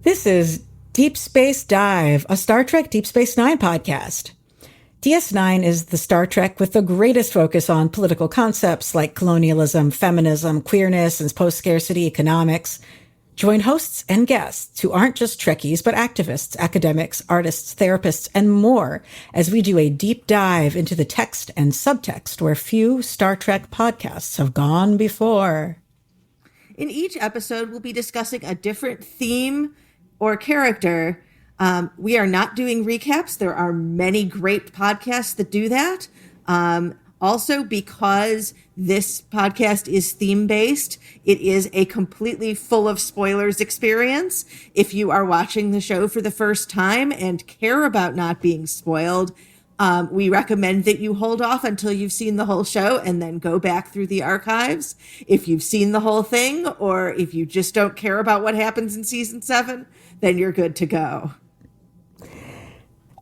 This is Deep Space Dive, a Star Trek Deep Space Nine podcast. DS9 is the Star Trek with the greatest focus on political concepts like colonialism, feminism, queerness, and post-scarcity economics. Join hosts and guests who aren't just Trekkies, but activists, academics, artists, therapists, and more as we do a deep dive into the text and subtext where few Star Trek podcasts have gone before. In each episode, we'll be discussing a different theme or character. We are not doing recaps. There are many great podcasts that do that. Also, because this podcast is theme-based, it is a completely full of spoilers experience. If you are watching the show for the first time and care about not being spoiled, we recommend that you hold off until you've seen the whole show and then go back through the archives. If you've seen the whole thing, or if you just don't care about what happens in season 7, then you're good to go.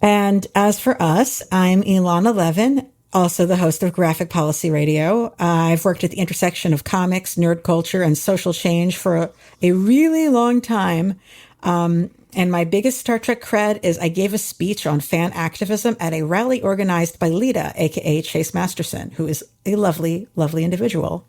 And as for us, I'm Ilana Levin, also the host of Graphic Policy Radio. I've worked at the intersection of comics, nerd culture, and social change for a really long time. And my biggest Star Trek cred is I gave a speech on fan activism at a rally organized by Lita, aka Chase Masterson, who is a lovely, lovely individual.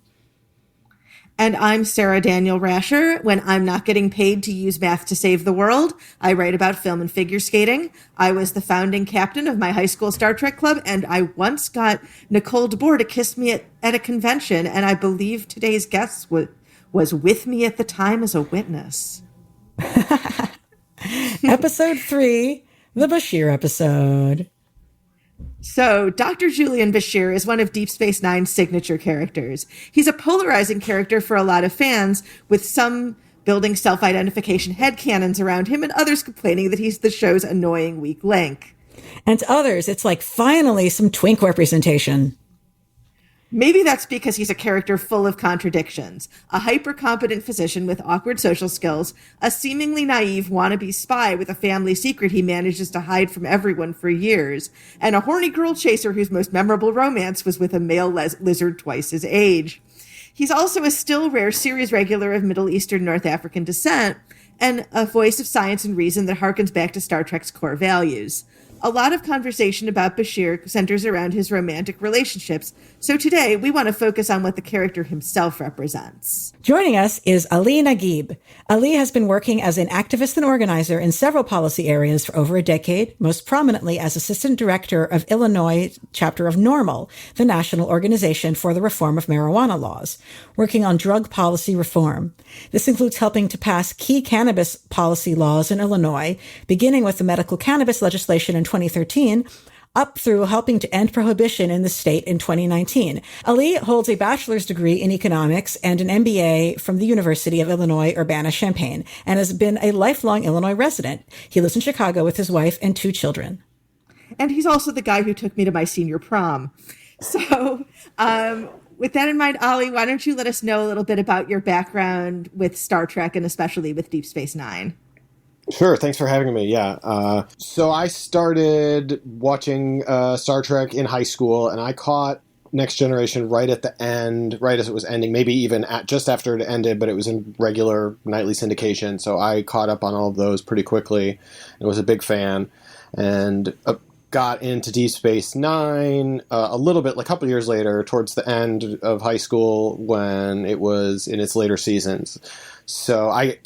And I'm Sarah Daniel Rasher. When I'm not getting paid to use math to save the world, I write about film and figure skating. I was the founding captain of my high school Star Trek club, and I once got Nicole DeBoer to kiss me at a convention, and I believe today's guest was with me at the time as a witness. Episode 3, the Bashir episode. So, Dr. Julian Bashir is one of Deep Space Nine's signature characters. He's a polarizing character for a lot of fans, with some building self-identification headcanons around him and others complaining that he's the show's annoying weak link. And to others, it's like, finally, some twink representation. Maybe that's because he's a character full of contradictions. A hyper-competent physician with awkward social skills, a seemingly naive wannabe spy with a family secret he manages to hide from everyone for years, and a horny girl chaser whose most memorable romance was with a male lizard twice his age. He's also a still rare series regular of Middle Eastern North African descent, and a voice of science and reason that harkens back to Star Trek's core values. A lot of conversation about Bashir centers around his romantic relationships, so today we want to focus on what the character himself represents. Joining us is Ali Nagib. Ali has been working as an activist and organizer in several policy areas for over a decade, most prominently as Assistant Director of Illinois Chapter of NORML, the National Organization for the Reform of Marijuana Laws, working on drug policy reform. This includes helping to pass key cannabis policy laws in Illinois, beginning with the medical cannabis legislation in 2013, up through helping to end prohibition in the state in 2019. Ali holds a bachelor's degree in economics and an MBA from the University of Illinois Urbana-Champaign and has been a lifelong Illinois resident. He lives in Chicago with his wife and 2 children. And he's also the guy who took me to my senior prom. So, with that in mind, Ali, why don't you let us know a little bit about your background with Star Trek and especially with Deep Space Nine? Sure. Thanks for having me. Yeah. So I started watching Star Trek in high school, and I caught Next Generation right at the end, right as it was ending, maybe even just after it ended, but it was in regular nightly syndication. So I caught up on all of those pretty quickly and was a big fan, and got into Deep Space Nine a little bit, like a couple years later, towards the end of high school when it was in its later seasons. So I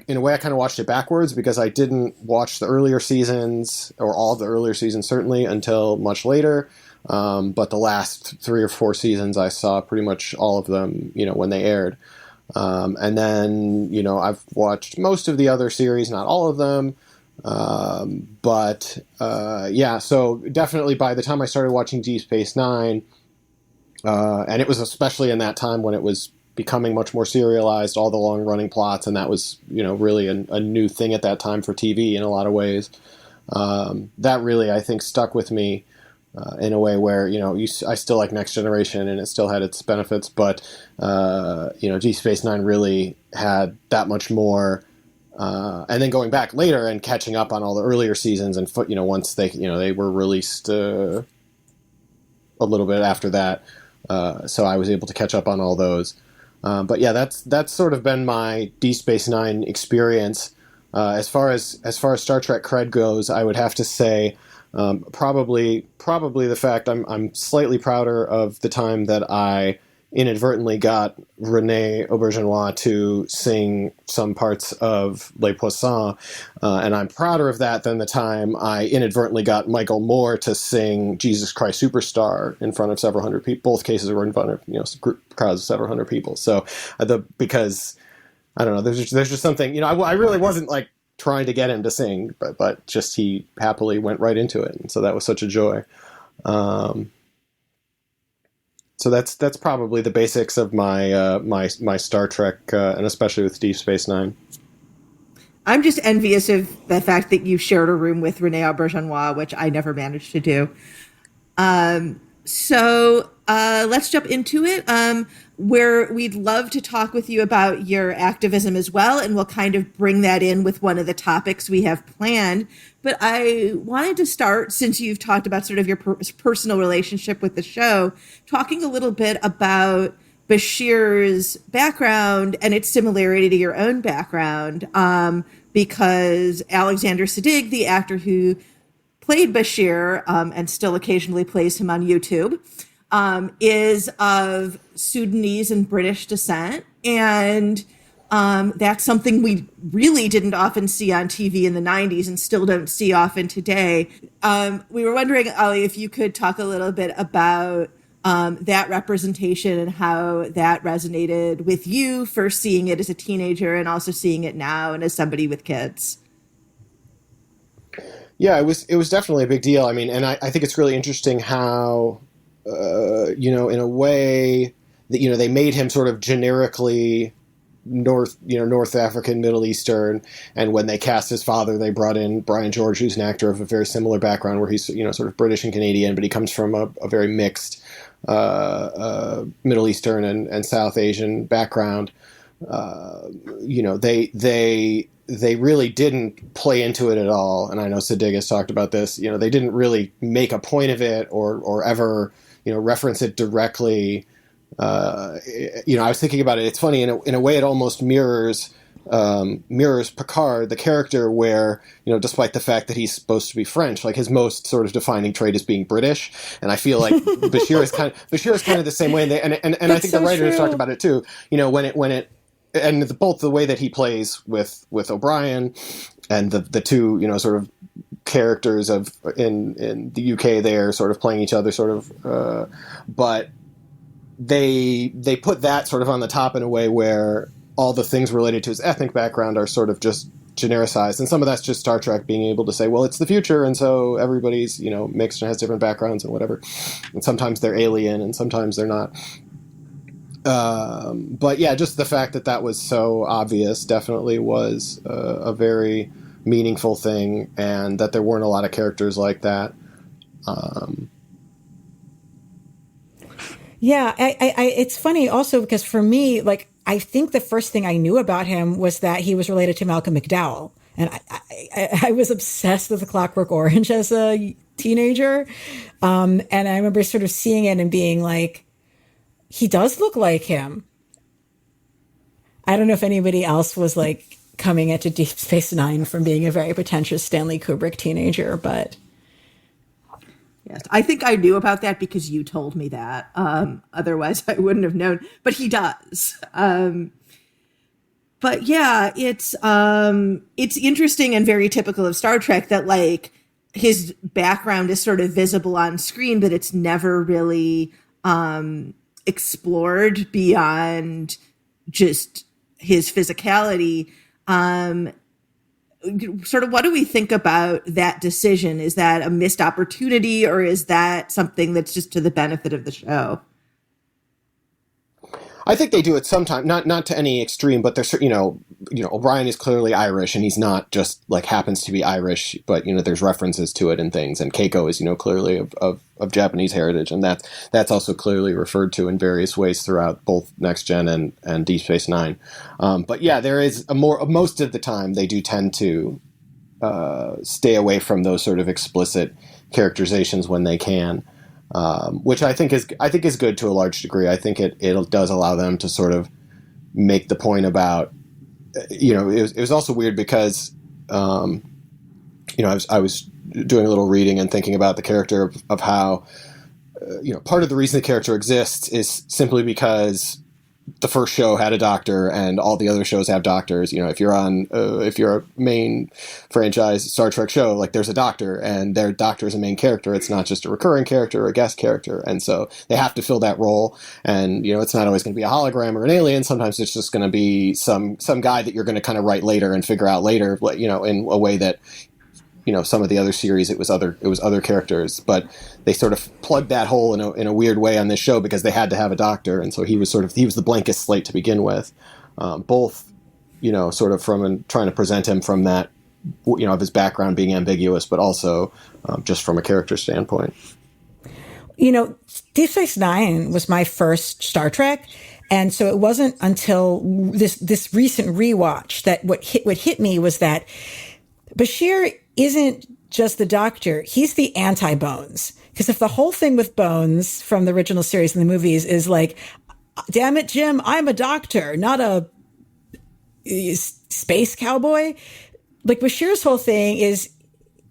in a way, I kind of watched it backwards because I didn't watch the earlier seasons, or all of the earlier seasons certainly, until much later. But the last 3 or 4 seasons, I saw pretty much all of them, when they aired. And then, I've watched most of the other series, not all of them. So definitely by the time I started watching Deep Space Nine, and it was especially in that time when it was becoming much more serialized, all the long-running plots, and that was, really a new thing at that time for TV in a lot of ways. That really, I think, stuck with me in a way where, I still like Next Generation, and it still had its benefits, but, Deep Space Nine really had that much more. And then going back later and catching up on all the earlier seasons, and once they were released a little bit after that, so I was able to catch up on all those. But yeah, that's sort of been my Deep Space Nine experience. As far as Star Trek cred goes, I would have to say probably the fact I'm slightly prouder of the time that I inadvertently got Renee Auberjonois to sing some parts of Les Poissons, and I'm prouder of that than the time I inadvertently got Michael Moore to sing Jesus Christ Superstar in front of several hundred people. Both cases were in front of crowds of several hundred people. So because I don't know, there's just something, I really wasn't like trying to get him to sing, but just he happily went right into it, and so that was such a joy. So that's probably the basics of my my Star Trek, and especially with Deep Space Nine. I'm just envious of the fact that you shared a room with Renee Auberjonois, which I never managed to do. So let's jump into it, where we'd love to talk with you about your activism as well, and we'll kind of bring that in with one of the topics we have planned. But I wanted to start, since you've talked about sort of your personal relationship with the show, talking a little bit about Bashir's background and its similarity to your own background, because Alexander Siddig, the actor who played Bashir and still occasionally plays him on YouTube, is of Sudanese and British descent. And that's something we really didn't often see on TV in the 90s and still don't see often today. We were wondering, Ali, if you could talk a little bit about that representation and how that resonated with you, first seeing it as a teenager and also seeing it now and as somebody with kids. Yeah, it was definitely a big deal. I mean, and I think it's really interesting how, in a way that, they made him sort of generically North African, Middle Eastern. And when they cast his father, they brought in Brian George, who's an actor of a very similar background where he's, sort of British and Canadian, but he comes from a very mixed Middle Eastern and South Asian background. They really didn't play into it at all. And I know Siddig has talked about this. They didn't really make a point of it or ever, reference it directly. I was thinking about it. It's funny in a way. It almost mirrors Picard, the character, where despite the fact that he's supposed to be French, like his most sort of defining trait is being British. And I feel like Bashir is kind of the same way. And I think the writers talked about it too. Both the way that he plays with O'Brien and the two sort of characters in the UK there sort of playing each other sort of, but they put that sort of on the top in a way where all the things related to his ethnic background are sort of just genericized. And some of that's just Star Trek being able to say, well, it's the future. And so everybody's, mixed and has different backgrounds and whatever. And sometimes they're alien and sometimes they're not. But yeah, just the fact that was so obvious definitely was a very meaningful thing, and that there weren't a lot of characters like that. Yeah, it's funny also because for me, like, I think the first thing I knew about him was that he was related to Malcolm McDowell. And I was obsessed with The Clockwork Orange as a teenager. And I remember sort of seeing it and being like, he does look like him. I don't know if anybody else was like coming into Deep Space Nine from being a very pretentious Stanley Kubrick teenager, but... Yes, I think I knew about that because you told me that. Otherwise, I wouldn't have known. But he does. But yeah, it's interesting and very typical of Star Trek that like his background is sort of visible on screen, but it's never really explored beyond just his physicality. Sort of what do we think about that decision? Is that a missed opportunity, or is that something that's just to the benefit of the show? I think they do it sometimes, not to any extreme, but there's, O'Brien is clearly Irish, and he's not just like happens to be Irish, but, there's references to it and things. And Keiko is, clearly of Japanese heritage. And that's also clearly referred to in various ways throughout both Next Gen and Deep Space Nine. But yeah, there is most of the time they do tend to stay away from those sort of explicit characterizations when they can. Which I think is good to a large degree. I think it does allow them to sort of make the point about, it was also weird because I was doing a little reading and thinking about the character of how, part of the reason the character exists is simply because the first show had a doctor and all the other shows have doctors. If you're a main franchise Star Trek show, like there's a doctor and their doctor is a main character. It's not just a recurring character or a guest character. And so they have to fill that role. And, it's not always going to be a hologram or an alien. Sometimes it's just going to be some guy that you're going to kind of write later and figure out later, in a way that, some of the other series, it was other characters, but they sort of plugged that hole in a weird way on this show because they had to have a doctor. And so he was the blankest slate to begin with, both, sort of trying to present him from that, of his background being ambiguous, but also just from a character standpoint. Deep Space Nine was my first Star Trek. And so it wasn't until this recent rewatch that what hit me was that Bashir isn't just the doctor, he's the anti-Bones. Because if the whole thing with Bones from the original series and the movies is like, damn it, Jim, I'm a doctor, not a space cowboy. Like Bashir's whole thing is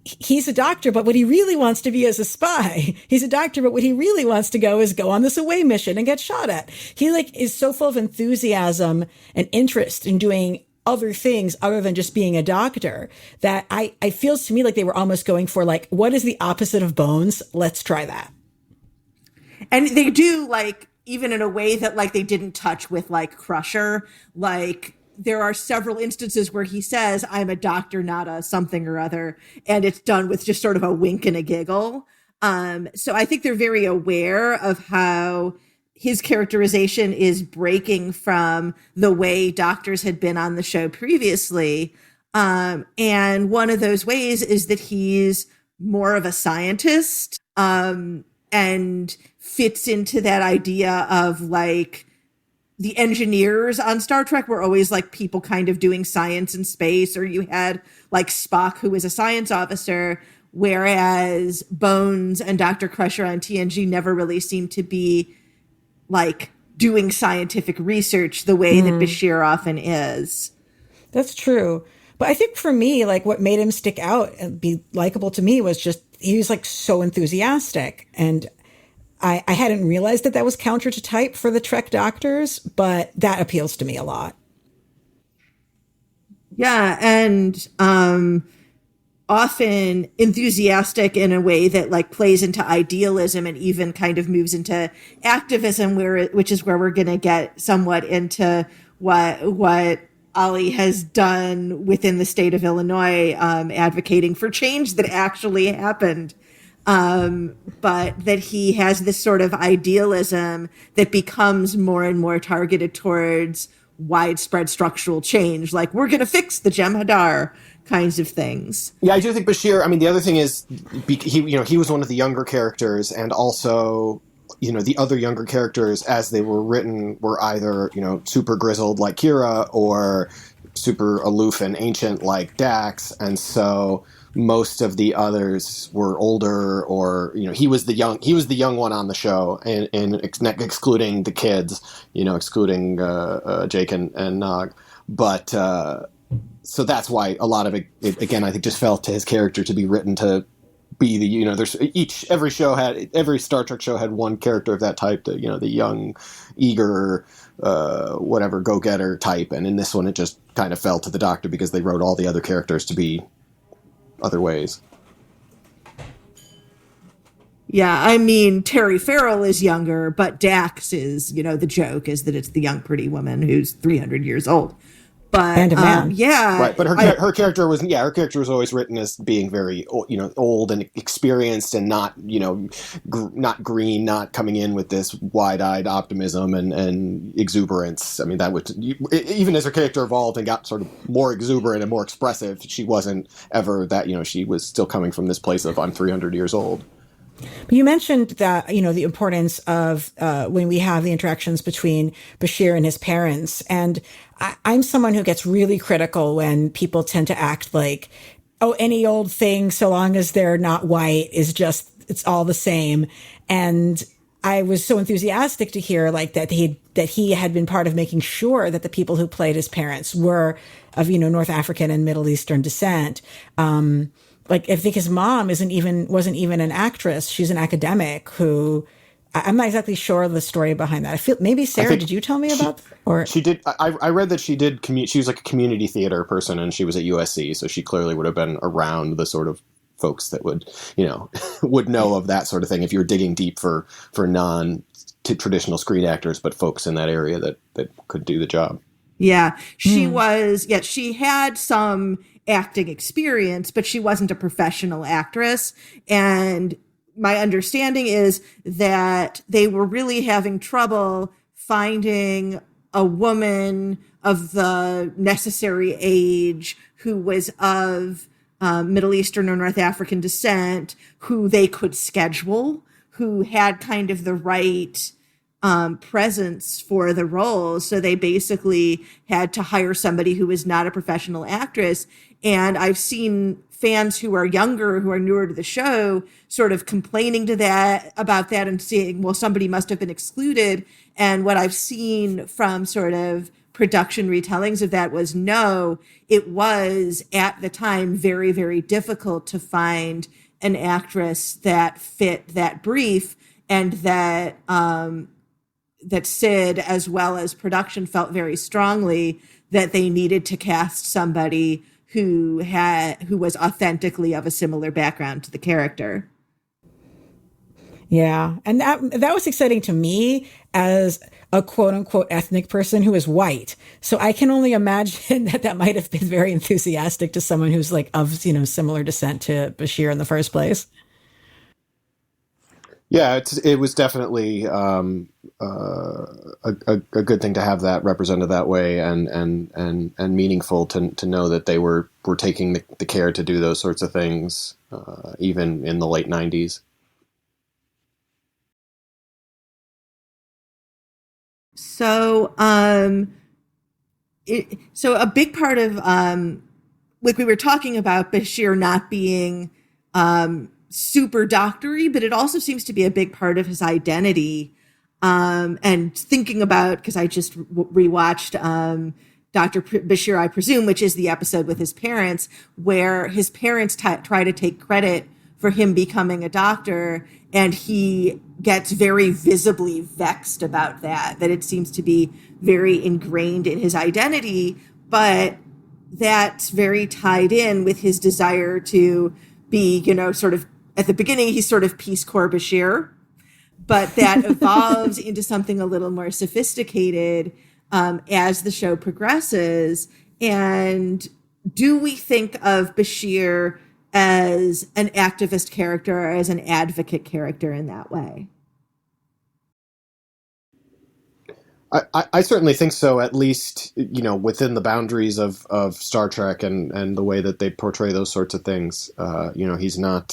he's a doctor, but what he really wants to be is a spy. He's a doctor, but what he really wants to go on this away mission and get shot at. He is so full of enthusiasm and interest in doing other things other than just being a doctor that I feels to me like they were almost going for what is the opposite of Bones? Let's try that. And they do even in a way that they didn't touch with Crusher. There are several instances where he says, I'm a doctor, not a something or other. And it's done with just sort of a wink and a giggle. So I think they're very aware of how his characterization is breaking from the way doctors had been on the show previously. And one of those ways is that he's more of a scientist, and fits into that idea of the engineers on Star Trek were always people kind of doing science in space, or you had Spock, who was a science officer, whereas Bones and Dr. Crusher on TNG never really seemed to be doing scientific research the way that Bashir often is. That's true. But I think for me, what made him stick out and be likable to me was just, he was so enthusiastic. And I hadn't realized that was counter to type for the Trek doctors, but that appeals to me a lot. Yeah. And, often enthusiastic in a way that plays into idealism and even kind of moves into activism, which is where we're going to get somewhat into what Ali has done within the state of Illinois, advocating for change that actually happened. But that he has this sort of idealism that becomes more and more targeted towards widespread structural change. We're going to fix the Jem'Hadar kinds of things. Yeah, I do think Bashir, the other thing is, he was one of the younger characters, and also, the other younger characters as they were written were either, super grizzled like Kira or super aloof and ancient like Dax, and so most of the others were older, or, he was the young one on the show, and excluding the kids, excluding Jake and Nog. But, so that's why a lot of it, again, I think just felt to his character to be written to be the, every Star Trek show had one character of that type, the young, eager, whatever, go-getter type. And in this one, it just kind of fell to the doctor because they wrote all the other characters to be other ways. Yeah, Terry Farrell is younger, but Dax is, the joke is that it's the young pretty woman who's 300 years old. But and a man. Yeah, right. But her character was always written as being very old and experienced, and not not green, not coming in with this wide-eyed optimism and exuberance. That would, even as her character evolved and got sort of more exuberant and more expressive, she wasn't ever that. She was still coming from this place of I'm 300 years old. You mentioned that, the importance of when we have the interactions between Bashir and his parents. And I'm someone who gets really critical when people tend to act like, oh, any old thing, so long as they're not white, is just, it's all the same. And I was so enthusiastic to hear like that he had been part of making sure that the people who played his parents were of, North African and Middle Eastern descent. Like I think his mom wasn't even an actress. She's an academic who I'm not exactly sure of the story behind that. I feel maybe Sarah, did you tell me about or she did? I read that she did. She was like a community theater person, and she was at USC, so she clearly would have been around the sort of folks that would, would know of that sort of thing if you're digging deep for non-traditional screen actors, but folks in that area that could do the job. Yeah, she had some acting experience, but she wasn't a professional actress. And my understanding is that they were really having trouble finding a woman of the necessary age who was of Middle Eastern or North African descent, who they could schedule, who had kind of the right presence for the role. So they basically had to hire somebody who was not a professional actress. And I've seen fans who are younger, who are newer to the show, sort of complaining about that and saying, well, somebody must have been excluded. And what I've seen from sort of production retellings of that was no, it was at the time very, very difficult to find an actress that fit that brief, and that Sid, as well as production, felt very strongly that they needed to cast somebody who was authentically of a similar background to the character. Yeah. And that was exciting to me as a quote unquote ethnic person who is white. So I can only imagine that might have been very enthusiastic to someone who's like of, similar descent to Bashir in the first place. Yeah, it was definitely a good thing to have that represented that way, and meaningful to know that they were taking the care to do those sorts of things, even in the late 90s. So, so a big part of, like we were talking about Bashir not being super doctory, but it also seems to be a big part of his identity. And thinking about, because I just rewatched Dr. Bashir, I presume, which is the episode with his parents, where his parents try to take credit for him becoming a doctor, and he gets very visibly vexed about that it seems to be very ingrained in his identity, but that's very tied in with his desire to be, sort of, at the beginning, he's sort of Peace Corps Bashir, but that evolves into something a little more sophisticated as the show progresses. And do we think of Bashir as an activist character or as an advocate character in that way? I certainly think so, at least, within the boundaries of Star Trek and the way that they portray those sorts of things. He's not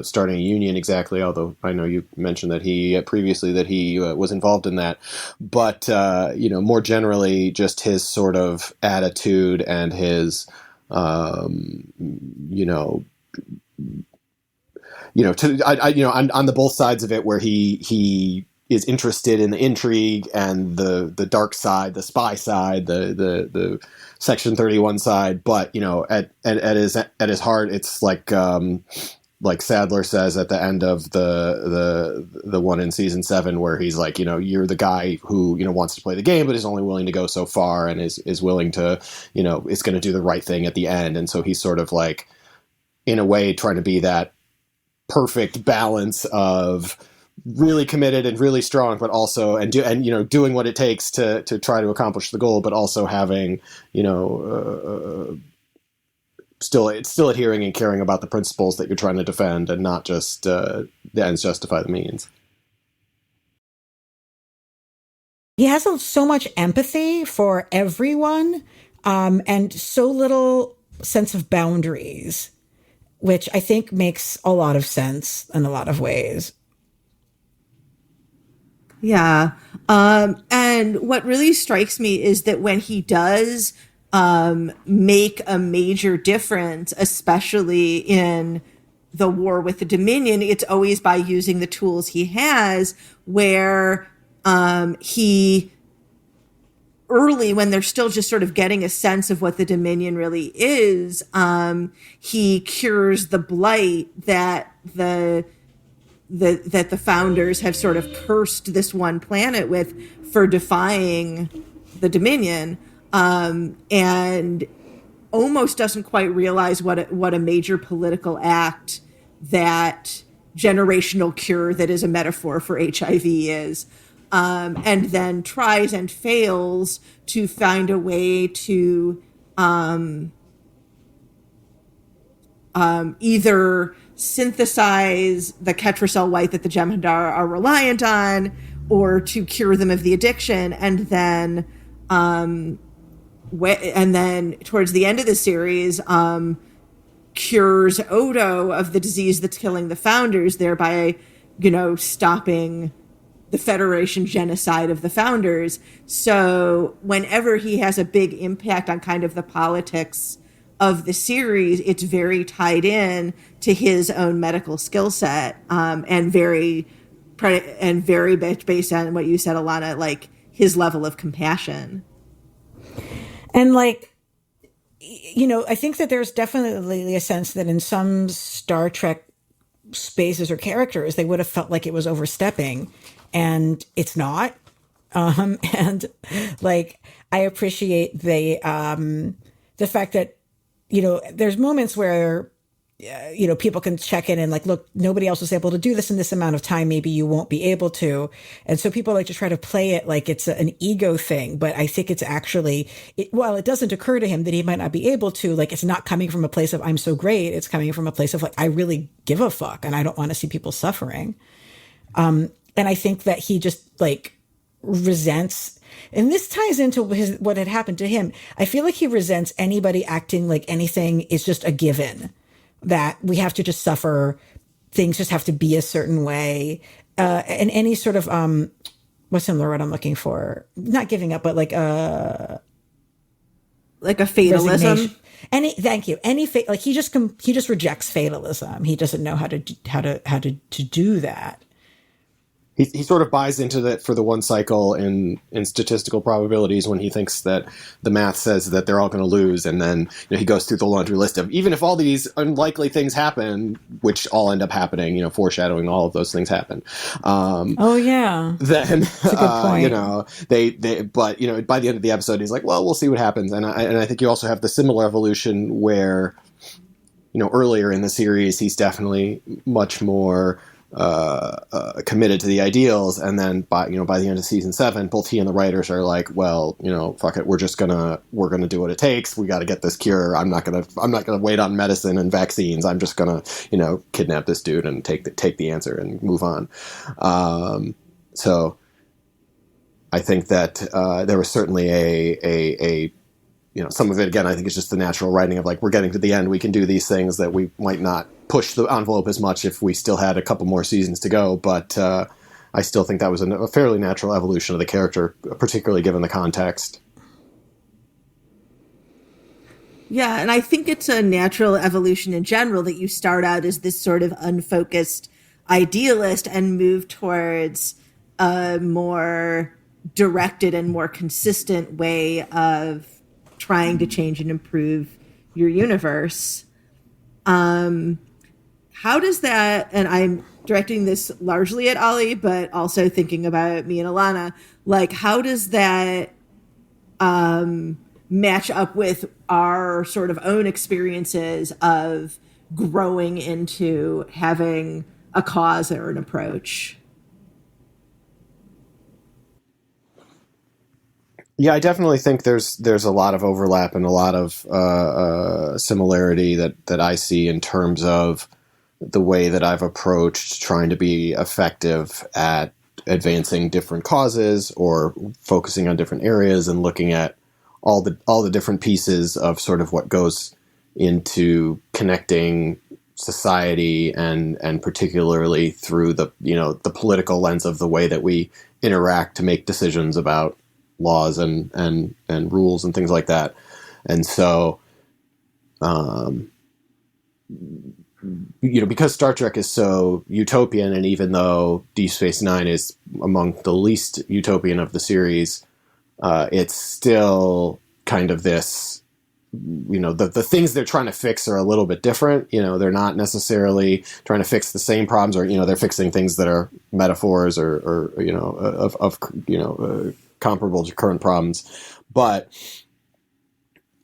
starting a union exactly, although I know you mentioned that he previously that he was involved in that. But, more generally, just his sort of attitude and his, on the both sides of it, where he is interested in the intrigue and the dark side, the spy side, the Section 31 side, but at his heart, it's like Sadler says at the end of the one in season 7, where he's like, you're the guy who wants to play the game, but is only willing to go so far, and is willing to is going to do the right thing at the end. And so he's sort of like, in a way, trying to be that perfect balance of really committed and really strong, but also doing what it takes to try to accomplish the goal, but also having still adhering and caring about the principles that you're trying to defend, and not just the ends justify the means. He has so much empathy for everyone, and so little sense of boundaries, which I think makes a lot of sense in a lot of ways. Yeah. And what really strikes me is that when he does make a major difference, especially in the war with the Dominion, it's always by using the tools he has, where he early, when they're still just sort of getting a sense of what the Dominion really is, he cures the blight that the founders have sort of cursed this one planet with for defying the Dominion, and almost doesn't quite realize what a major political act that generational cure that is a metaphor for HIV is, and then tries and fails to find a way to either synthesize the Ketracel white that the Jem'Hadar are reliant on, or to cure them of the addiction, and then towards the end of the series, cures Odo of the disease that's killing the founders, thereby, stopping the Federation genocide of the founders. So whenever he has a big impact on kind of the politics of the series, it's very tied in to his own medical skill set, and very based on what you said, Alana, like his level of compassion. And I think that there's definitely a sense that in some Star Trek spaces or characters, they would have felt like it was overstepping, and it's not. And I appreciate the fact that, there's moments where, people can check in and look, nobody else was able to do this in this amount of time. Maybe you won't be able to. And so people like to try to play it like it's an ego thing. But I think it's actually, it doesn't occur to him that he might not be able to, it's not coming from a place of, I'm so great. It's coming from a place of I really give a fuck and I don't want to see people suffering. And I think that he just resents, and this ties into what had happened to him. I feel like he resents anybody acting like anything is just a given, that we have to just suffer, things just have to be a certain way, and any sort of what's the word I'm looking for? Not giving up, but like a fatalism. Thank you. He just rejects fatalism. He doesn't know how to do that. He sort of buys into that for the one cycle in statistical probabilities when he thinks that the math says that they're all going to lose. And then he goes through the laundry list of, even if all these unlikely things happen, which all end up happening, foreshadowing all of those things happen. Oh, yeah. Then, that's a good point. But by the end of the episode, he's like, well, we'll see what happens. And I think you also have the similar evolution where, earlier in the series, he's definitely much more committed to the ideals, and then by the end of season 7, both he and the writers are like, well, fuck it, we're gonna do what it takes. We got to get this cure. I'm not gonna wait on medicine and vaccines. I'm just gonna kidnap this dude and take the answer and move on. So I think that there was certainly a some of it, again, I think it's just the natural writing of we're getting to the end, we can do these things that we might not push the envelope as much if we still had a couple more seasons to go. But I still think that was a fairly natural evolution of the character, particularly given the context. Yeah, and I think it's a natural evolution in general that you start out as this sort of unfocused idealist and move towards a more directed and more consistent way of trying to change and improve your universe. How does that, and I'm directing this largely at Ali, but also thinking about me and Alana, how does that match up with our sort of own experiences of growing into having a cause or an approach? Yeah, I definitely think there's a lot of overlap and a lot of similarity that I see in terms of the way that I've approached trying to be effective at advancing different causes or focusing on different areas and looking at all the different pieces of sort of what goes into connecting society and particularly through the political lens of the way that we interact to make decisions about laws and rules and things like that. And so because Star Trek is so utopian, and even though Deep Space Nine is among the least utopian of the series, it's still kind of this, the things they're trying to fix are a little bit different. They're not necessarily trying to fix the same problems, or, they're fixing things that are metaphors or comparable to current problems, but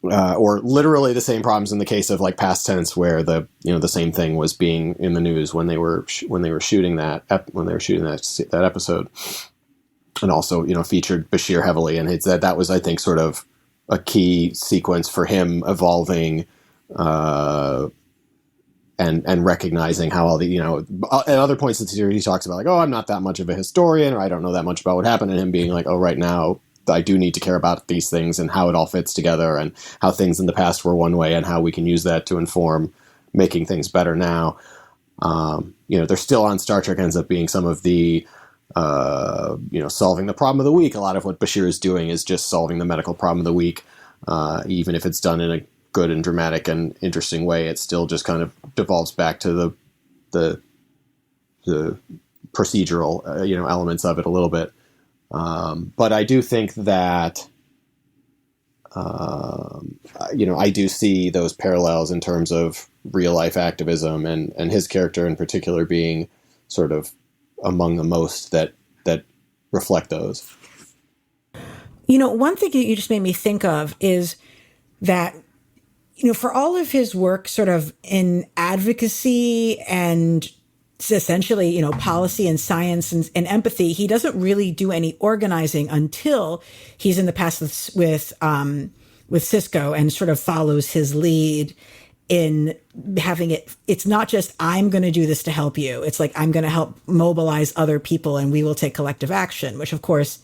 or literally the same problems in the case of like past tense, where the same thing was being in the news when they were shooting that episode, and also featured Bashir heavily, and that was, I think, sort of a key sequence for him evolving and recognizing how all the at other points in the series he talks about like, oh, I'm not that much of a historian, or I don't know that much about what happened, and him being like, oh, right now I do need to care about these things and how it all fits together, and how things in the past were one way and how we can use that to inform making things better now. They're still on Star Trek ends up being some of the, solving the problem of the week. A lot of what Bashir is doing is just solving the medical problem of the week. Even if it's done in a good and dramatic and interesting way, it still just kind of devolves back to the procedural, elements of it a little bit. But I do think that, I do see those parallels in terms of real life activism, and his character in particular being sort of among the most that reflect those. One thing you just made me think of is that, for all of his work sort of in advocacy and essentially, policy and science and empathy, he doesn't really do any organizing until he's in the past with Cisco, and sort of follows his lead in having it's not just, I'm going to do this to help you. It's like, I'm going to help mobilize other people and we will take collective action, which of course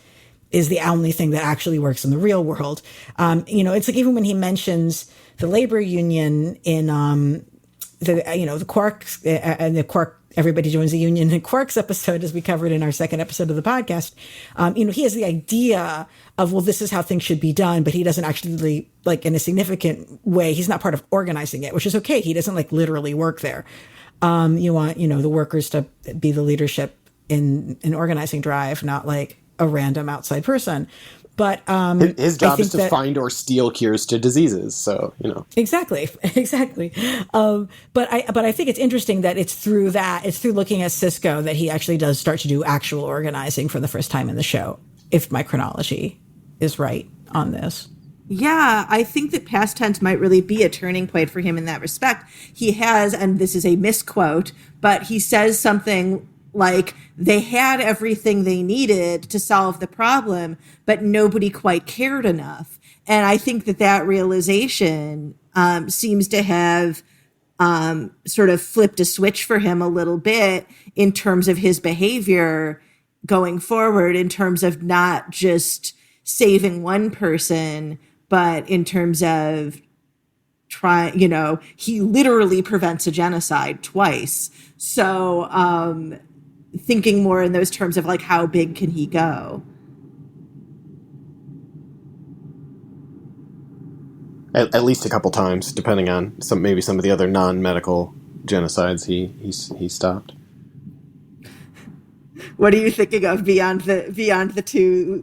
is the only thing that actually works in the real world. It's like, even when he mentions the labor union in, the Quarks and the Quark, Everybody Joins the Union in Quarks episode, as we covered in our second episode of the podcast. He has the idea of, well, this is how things should be done, but he doesn't actually, like, in a significant way, he's not part of organizing it, which is okay. He doesn't like literally work there. You want, the workers to be the leadership in an organizing drive, not like a random outside person. But his job is to find or steal cures to diseases. So, Exactly. But I think it's interesting that it's through looking at Cisco that he actually does start to do actual organizing for the first time in the show, if my chronology is right on this. Yeah, I think that past tense might really be a turning point for him in that respect. He has, and this is a misquote, but he says something like, they had everything they needed to solve the problem, but nobody quite cared enough. And I think that realization seems to have sort of flipped a switch for him a little bit in terms of his behavior going forward, in terms of not just saving one person, but in terms of he literally prevents a genocide twice. So, thinking more in those terms of like, how big can he go? At least a couple times, depending on some of the other non-medical genocides he stopped. What are you thinking of beyond the two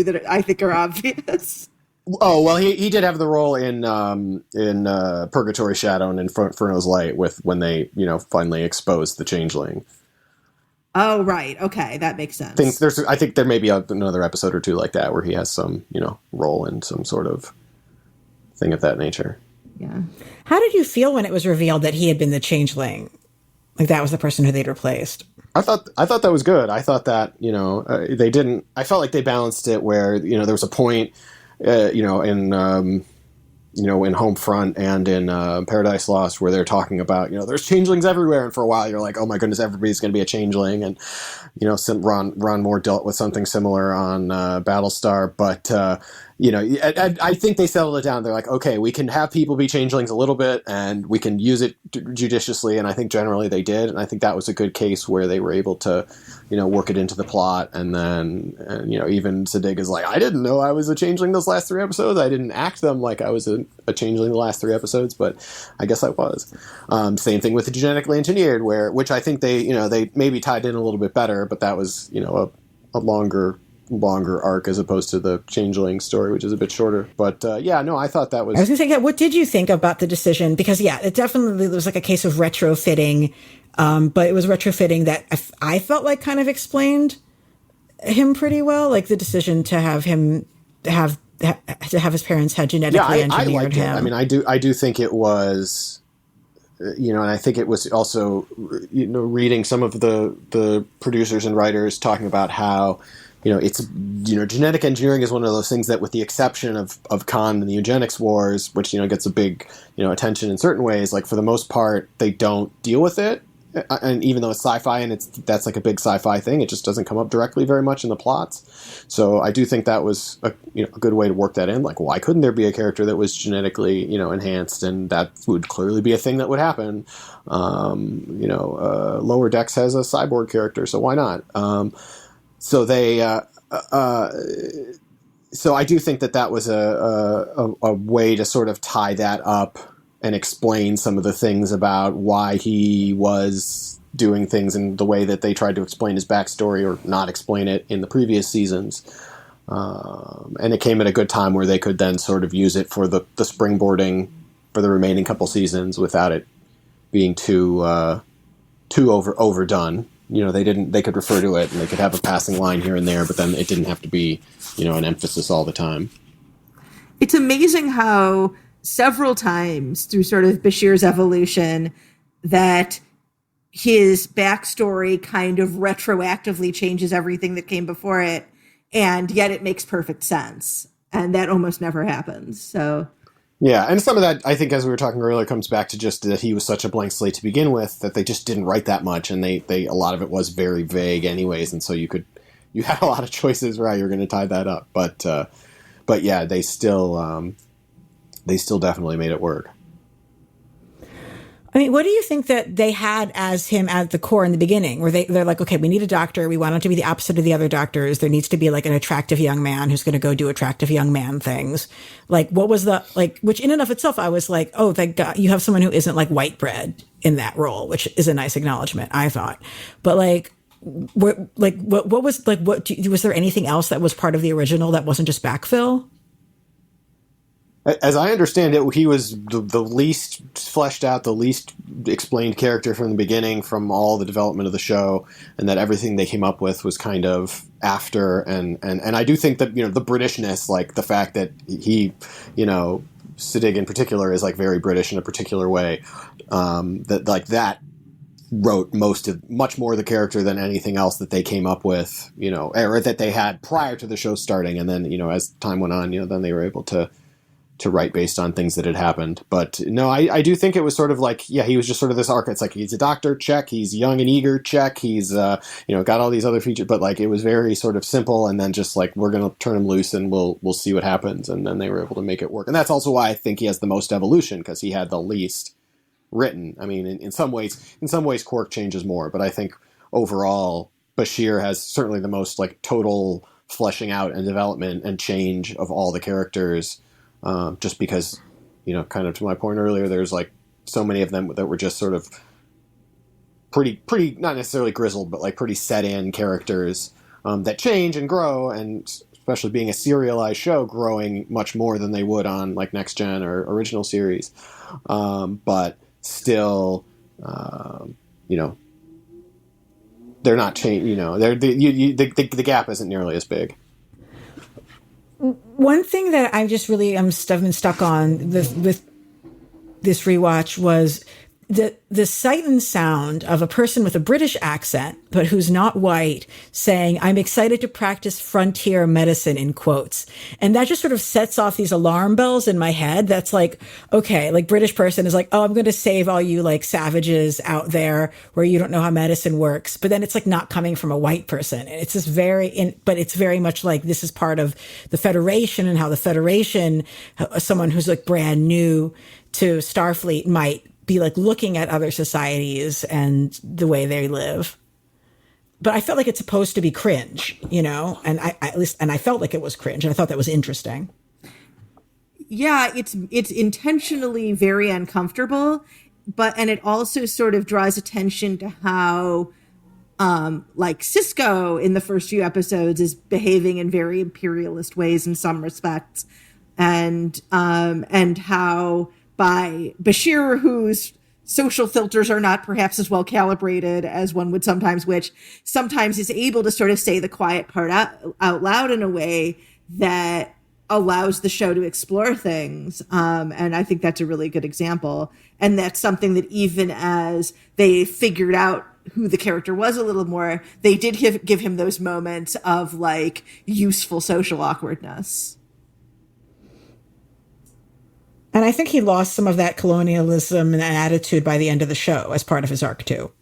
that I think are obvious? Oh, well, he did have the role in Purgatory Shadow and Inferno's Light when they finally exposed the Changeling. Oh, right. Okay, that makes sense. I think there may be another episode or two like that where he has some, role in some sort of thing of that nature. Yeah. How did you feel when it was revealed that he had been the Changeling? Like that was the person who they'd replaced? I thought that was good. I thought that, they didn't. I felt like they balanced it where, there was a point, in Homefront and in Paradise Lost where they're talking about, there's changelings everywhere. And for a while you're like, oh my goodness, everybody's going to be a changeling. And, Ron Moore dealt with something similar on Battlestar. But, I think they settled it down. They're like, okay, we can have people be changelings a little bit and we can use it judiciously. And I think generally they did. And I think that was a good case where they were able to, work it into the plot. And then, even Siddig is like, I didn't know I was a changeling those last 3 episodes. I didn't act them like I was a wasn't a changeling the last 3 episodes, but I guess I was. Same thing with the genetically engineered, which I think they maybe tied in a little bit better, but that was, a longer arc as opposed to the changeling story, which is a bit shorter. But I thought that was... I was going to say, yeah, what did you think about the decision? Because, it definitely was like a case of retrofitting, but it was retrofitting that I felt like kind of explained him pretty well, like the decision to have him have his parents had genetically engineered I liked him. It. I mean, I do think it was, and I think it was also, reading some of the producers and writers talking about how, it's, genetic engineering is one of those things that, with the exception of Khan and the eugenics wars, which, gets a big, attention in certain ways, like for the most part, they don't deal with it. And even though it's sci-fi and that's like a big sci-fi thing, it just doesn't come up directly very much in the plots. So I do think that was a good way to work that in. Like, why couldn't there be a character that was genetically, enhanced, and that would clearly be a thing that would happen. Lower Decks has a cyborg character, so why not? So I do think that was a way to sort of tie that up and explain some of the things about why he was doing things in the way that they tried to explain his backstory or not explain it in the previous seasons. And it came at a good time where they could then sort of use it for the springboarding for the remaining couple seasons without it being too overdone. They could refer to it and they could have a passing line here and there, but then it didn't have to be, an emphasis all the time. It's amazing how several times through sort of Bashir's evolution that his backstory kind of retroactively changes everything that came before it, and yet it makes perfect sense. And that almost never happens. So yeah, and some of that, I think, as we were talking earlier, comes back to just that he was such a blank slate to begin with, that they just didn't write that much, and they a lot of it was very vague anyways, and so you had a lot of choices for how you were going to tie that up. But yeah, they still definitely made it work. I mean, what do you think that they had as him at the core in the beginning, where they're like, okay, we need a doctor. We want him to be the opposite of the other doctors. There needs to be like an attractive young man who's going to go do attractive young man things. Like, what was which in and of itself, I was like, oh, thank God you have someone who isn't like white bread in that role, which is a nice acknowledgement, I thought. But what was there anything else that was part of the original that wasn't just backfill? As I understand it, he was the least fleshed out, the least explained character from the beginning, from all the development of the show, and that everything they came up with was kind of after. And I do think that, the Britishness, like the fact that he, Siddig in particular is like very British in a particular way, that wrote much more the character than anything else that they came up with, or that they had prior to the show starting. And then, as time went on, then they were able to write based on things that had happened. But no, I do think it was sort of like, yeah, he was just sort of this arc. It's like, he's a doctor, check. He's young and eager, check. He's, got all these other features, but like, it was very sort of simple. And then just like, we're going to turn him loose and we'll see what happens. And then they were able to make it work. And that's also why I think he has the most evolution, because he had the least written. I mean, in some ways, Quark changes more, but I think overall Bashir has certainly the most like total fleshing out and development and change of all the characters. Just because, kind of to my point earlier, there's like so many of them that were just sort of pretty, not necessarily grizzled, but like pretty set in characters that change and grow, and especially being a serialized show, growing much more than they would on like Next Gen or original series. But still, they're not changing. The gap isn't nearly as big. One thing that I just really been stuck on with this rewatch was the sight and sound of a person with a British accent, but who's not white, saying, "I'm excited to practice frontier medicine," in quotes. And that just sort of sets off these alarm bells in my head. That's like, okay, like British person is like, oh, I'm going to save all you like savages out there where you don't know how medicine works. But then it's like not coming from a white person. And it's just but it's very much like this is part of the Federation, and how the Federation, someone who's like brand new to Starfleet might be like looking at other societies and the way they live. But I felt like it's supposed to be cringe, and I felt like it was cringe, and I thought that was interesting. yeah, it's intentionally very uncomfortable, and it also sort of draws attention to how like Cisco in the first few episodes is behaving in very imperialist ways in some respects, and how by Bashir, whose social filters are not perhaps as well calibrated as one would sometimes wish, sometimes is able to sort of say the quiet part out loud in a way that allows the show to explore things. And I think that's a really good example. And that's something that even as they figured out who the character was a little more, they did give him those moments of like useful social awkwardness. And I think he lost some of that colonialism and attitude by the end of the show as part of his arc too.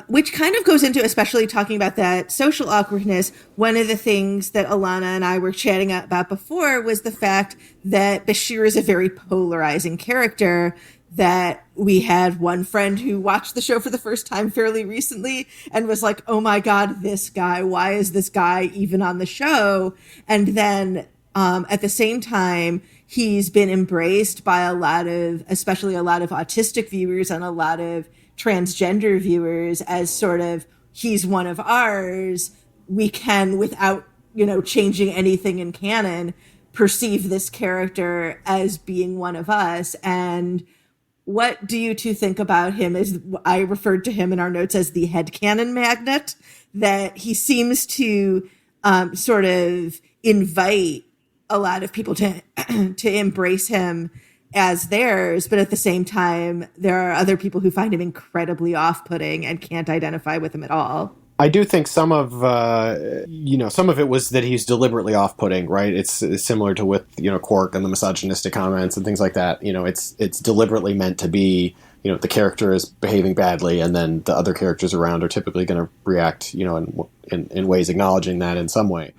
Which kind of goes into, especially talking about that social awkwardness, one of the things that Alana and I were chatting about before was the fact that Bashir is a very polarizing character, that we had one friend who watched the show for the first time fairly recently and was like, oh my God, this guy, why is this guy even on the show? And then at the same time, he's been embraced by especially a lot of autistic viewers and a lot of transgender viewers as sort of, he's one of ours. We can, without, changing anything in canon, perceive this character as being one of us. And what do you two think about him? As I referred to him in our notes as the headcanon magnet, that he seems to sort of invite a lot of people to embrace him as theirs, but at the same time, there are other people who find him incredibly off-putting and can't identify with him at all. I do think some of it was that he's deliberately off-putting, right? It's similar to with, Quark and the misogynistic comments and things like that. It's deliberately meant to be, the character is behaving badly, and then the other characters around are typically going to react, in ways acknowledging that in some way.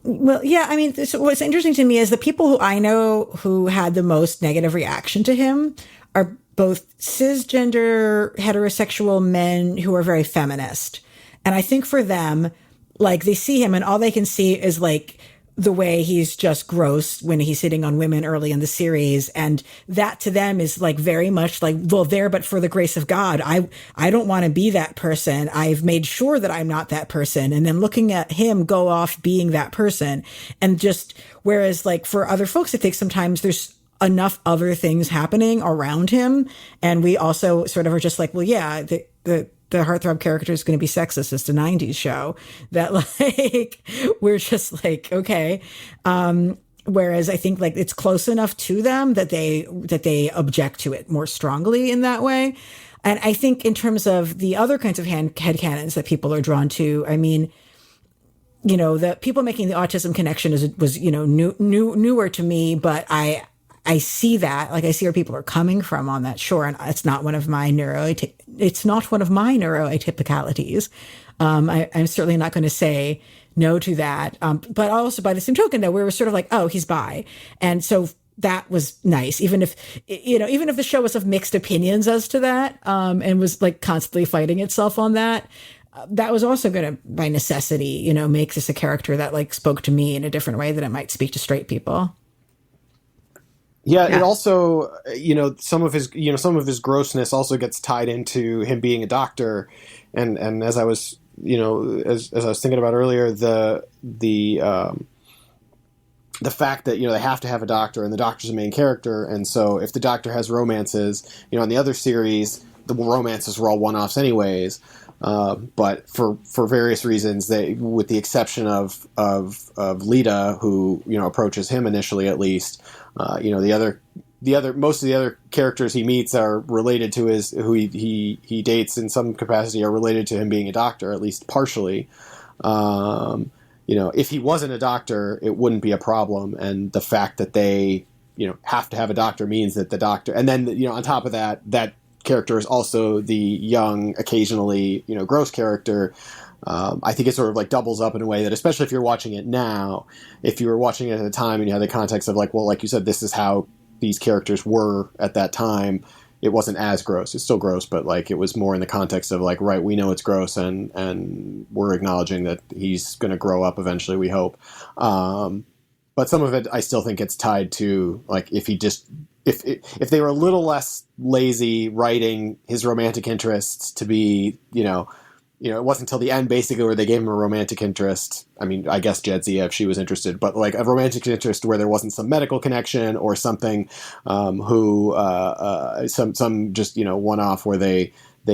Well, yeah, I mean, what's interesting to me is the people who I know who had the most negative reaction to him are both cisgender heterosexual men who are very feminist. And I think for them, like, they see him and all they can see is like the way he's just gross when he's hitting on women early in the series. And that to them is like very much like, well, there, but for the grace of God, I don't want to be that person. I've made sure that I'm not that person. And then looking at him go off being that person. And just, whereas like for other folks, I think sometimes there's enough other things happening around him. And we also sort of are just like, well, yeah, the heartthrob character is going to be sexist. It's a 90s show that like, we're just like, okay. Whereas I think like it's close enough to them that they object to it more strongly in that way. And I think in terms of the other kinds of headcanons that people are drawn to, I mean, the people making the autism connection was newer to me, but I see that, like I see where people are coming from on that. Sure. And it's not one of my neuroatypicalities. I'm certainly not going to say no to that. But also by the same token that we were sort of like, oh, he's bi. And so that was nice. Even if the show was of mixed opinions as to that, and was like constantly fighting itself on that, that was also going to, by necessity, make this a character that like spoke to me in a different way than it might speak to straight people. Yeah, it also, some of his grossness also gets tied into him being a doctor, and as I was, as I was thinking about earlier, the fact that they have to have a doctor, and the doctor's the main character, and so if the doctor has romances, on the other series, the romances were all one-offs anyways. But for various reasons, with the exception of Lita, who approaches him initially at least, most of the other characters he meets are related to who he dates in some capacity are related to him being a doctor, at least partially. If he wasn't a doctor, it wouldn't be a problem, and the fact that they have to have a doctor means that the doctor, and then on top of that character is also the young, occasionally, gross character. I think it sort of like doubles up in a way that, especially if you're watching it now, if you were watching it at the time and you had the context of like, well, like you said, this is how these characters were at that time, it wasn't as gross. It's still gross, but like it was more in the context of like, right, we know it's gross and we're acknowledging that he's going to grow up eventually, we hope. but some of it I still think it's tied to, like, if they were a little less lazy writing his romantic interests to be, it wasn't until the end basically where they gave him a romantic interest. I mean, I guess Jadzia, if she was interested, but like a romantic interest where there wasn't some medical connection or something, some just, one-off where they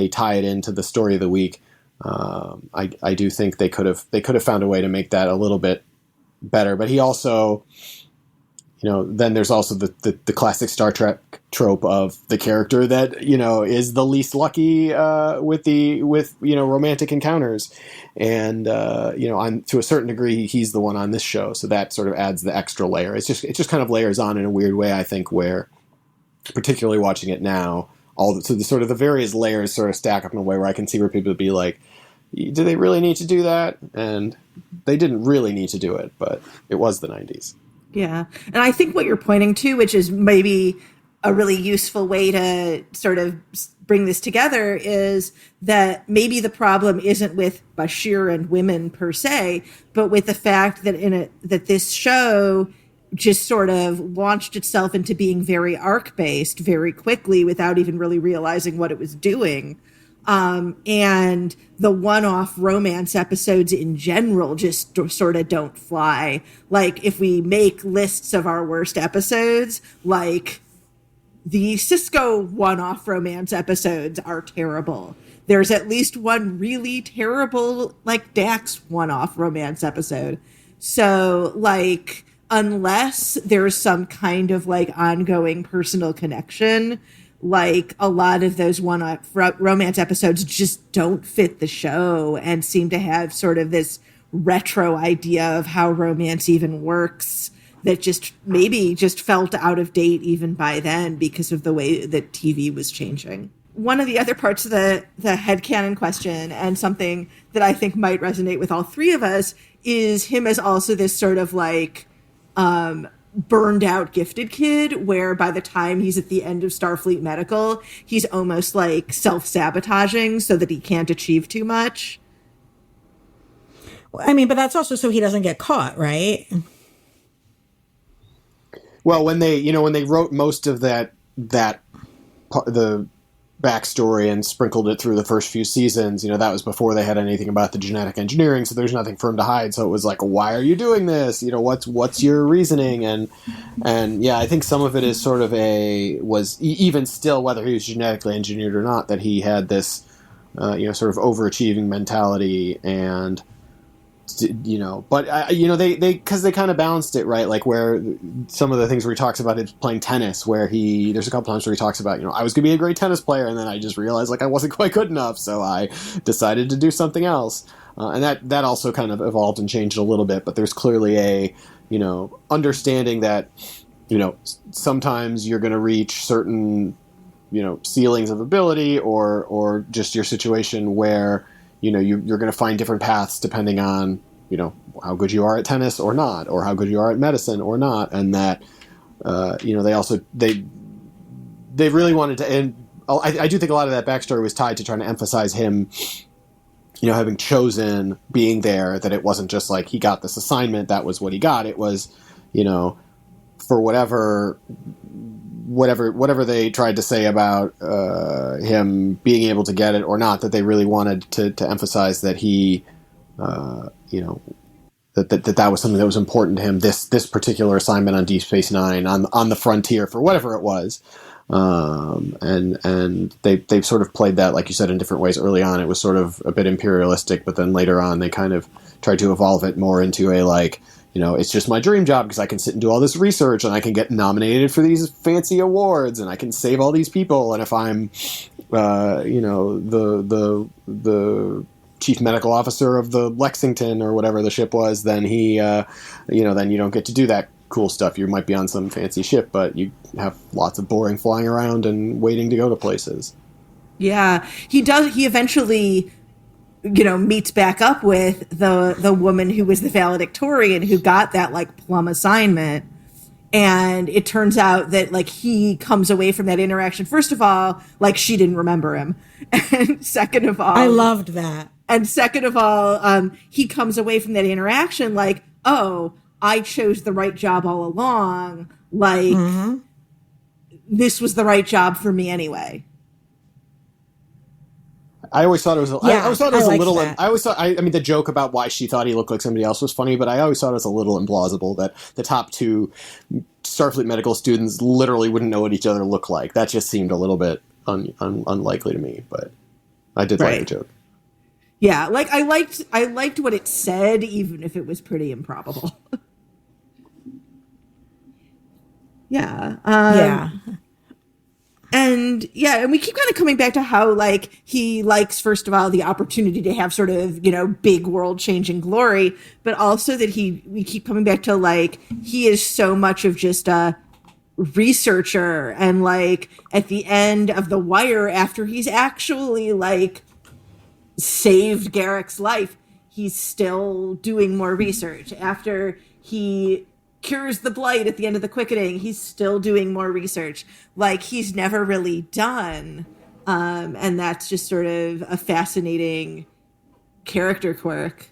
tie it into the story of the week. I do think they could have found a way to make that a little bit better, but he also, then there's also the classic Star Trek trope of the character that, is the least lucky with romantic encounters. And, to a certain degree, he's the one on this show. So that sort of adds the extra layer. It just kind of layers on in a weird way, I think, where particularly watching it now, the various layers sort of stack up in a way where I can see where people would be like, do they really need to do that? And they didn't really need to do it, but it was the 90s. Yeah. And I think what you're pointing to, which is maybe a really useful way to sort of bring this together, is that maybe the problem isn't with Bashir and women per se, but with the fact that that this show just sort of launched itself into being very arc-based very quickly without even really realizing what it was doing. And the one-off romance episodes in general just sort of don't fly. Like, if we make lists of our worst episodes, like the Cisco one-off romance episodes are terrible. There's at least one really terrible, like, Dax one-off romance episode. So, like, unless there's some kind of, like, ongoing personal connection, like, a lot of those one-off romance episodes just don't fit the show and seem to have sort of this retro idea of how romance even works that just felt out of date even by then because of the way that TV was changing. One of the other parts of the headcanon question, and something that I think might resonate with all three of us, is him as also this sort of like burned out gifted kid, where by the time he's at the end of Starfleet Medical, he's almost like self-sabotaging so that he can't achieve too much. I mean, but that's also so he doesn't get caught, right? Well, when they wrote most of the backstory and sprinkled it through the first few seasons, that was before they had anything about the genetic engineering, so there's nothing for him to hide. So it was like, why are you doing this? What's your reasoning? And yeah, I think some of it is sort of even still, whether he was genetically engineered or not, that he had this, sort of overachieving mentality and, but because they kind of balanced it, right? Like, where some of the things where he talks about it playing tennis, where there's a couple times where he talks about, I was going to be a great tennis player, and then I just realized like I wasn't quite good enough, so I decided to do something else. And that also kind of evolved and changed a little bit, but there's clearly a, understanding that, sometimes you're going to reach certain, ceilings of ability or just your situation where, you're going to find different paths depending on, how good you are at tennis or not, or how good you are at medicine or not. And that, they really wanted to, and I do think a lot of that backstory was tied to trying to emphasize him, having chosen being there, that it wasn't just like he got this assignment, that was what he got. It was, for whatever they tried to say about him being able to get it or not, that they really wanted to emphasize that he, that was something that was important to him. This particular assignment on Deep Space Nine, on the frontier, for whatever it was, and they've sort of played that, like you said, in different ways. Early on, it was sort of a bit imperialistic, but then later on, they kind of tried to evolve it more into a like, it's just my dream job because I can sit and do all this research and I can get nominated for these fancy awards and I can save all these people. And if I'm, the chief medical officer of the Lexington or whatever the ship was, then then you don't get to do that cool stuff. You might be on some fancy ship, but you have lots of boring flying around and waiting to go to places. Yeah, he does. He eventually, meets back up with the woman who was the valedictorian who got that like plum assignment. And it turns out that like he comes away from that interaction. First of all, like she didn't remember him. And second of all, I loved that. And second of all, he comes away from that interaction like, oh, I chose the right job all along. Like, this was the right job for me anyway. I always thought it was. I always thought it was a little. That. I always thought. I mean, the joke about why she thought he looked like somebody else was funny, but I always thought it was a little implausible that the top two Starfleet medical students literally wouldn't know what each other looked like. That just seemed a little bit unlikely to me. But I did like the joke. Yeah, like I liked what it said, even if it was pretty improbable. Yeah. And we keep kind of coming back to how, like, he likes, first of all, the opportunity to have sort of, big world changing glory, but also that we keep coming back to, like, he is so much of just a researcher. And, like, at the end of The Wire, after he's actually, like, saved Garrick's life, he's still doing more research. After he cures the blight at the end of The Quickening, he's still doing more research. Like, he's never really done. And that's just sort of a fascinating character quirk.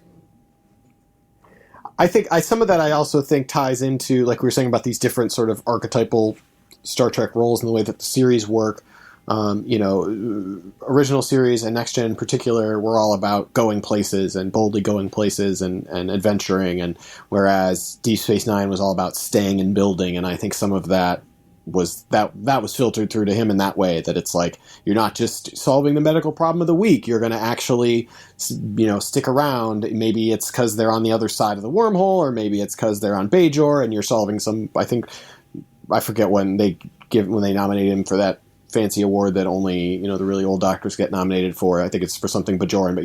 I think some of that I also think ties into, like we were saying about these different sort of archetypal Star Trek roles and the way that the series work. Original series and Next Gen in particular were all about going places and boldly going places and adventuring, and whereas Deep Space Nine was all about staying and building. And I think some of that was filtered through to him in that way, that it's like, you're not just solving the medical problem of the week, you're going to actually, stick around. Maybe it's because they're on the other side of the wormhole, or maybe it's because they're on Bajor and you're solving I forget when they nominated him for that fancy award that only the really old doctors get nominated for. I think it's for something Bajoran, but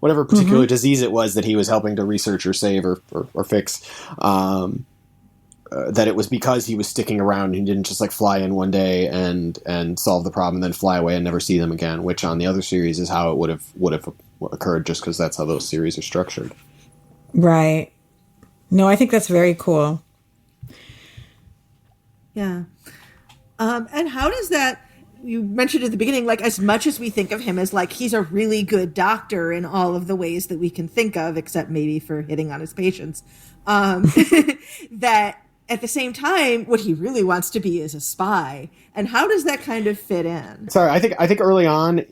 whatever particular disease it was that he was helping to research or save or fix, that it was because he was sticking around. He didn't just like fly in one day and solve the problem and then fly away and never see them again, which on the other series is how it would have occurred, just because that's how those series are structured. Right. No, I think that's very cool. Yeah. And how does that, you mentioned at the beginning, like, as much as we think of him as like, he's a really good doctor in all of the ways that we can think of, except maybe for hitting on his patients, that at the same time, what he really wants to be is a spy. And how does that kind of fit in? Sorry, I think early on,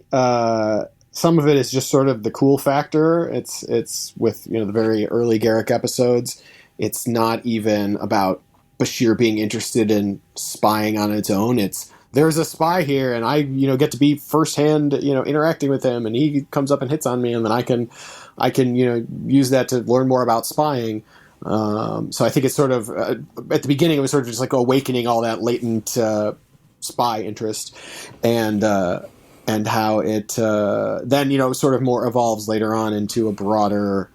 some of it is just sort of the cool factor. It's with, the very early Garrick episodes. It's not even about Bashir being interested in spying on its own. It's, there's a spy here, and I, get to be firsthand, interacting with him, and he comes up and hits on me, and then I can, use that to learn more about spying. So I think it's sort of, at the beginning, it was sort of just like awakening all that latent spy interest, and how it then, sort of more evolves later on into a broader,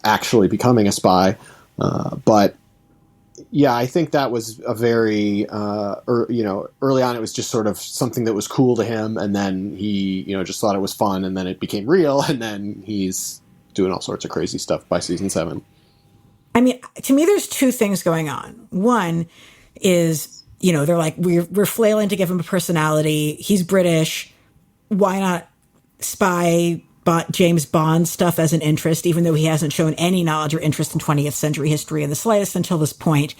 actually becoming a spy. But yeah, I think that was a very, early on it was just sort of something that was cool to him, and then he, just thought it was fun, and then it became real, and then he's doing all sorts of crazy stuff by season 7. I mean, to me, there's two things going on. One is, they're like, we're flailing to give him a personality. He's British. Why not spy James Bond stuff as an interest, even though he hasn't shown any knowledge or interest in 20th century history in the slightest until this point.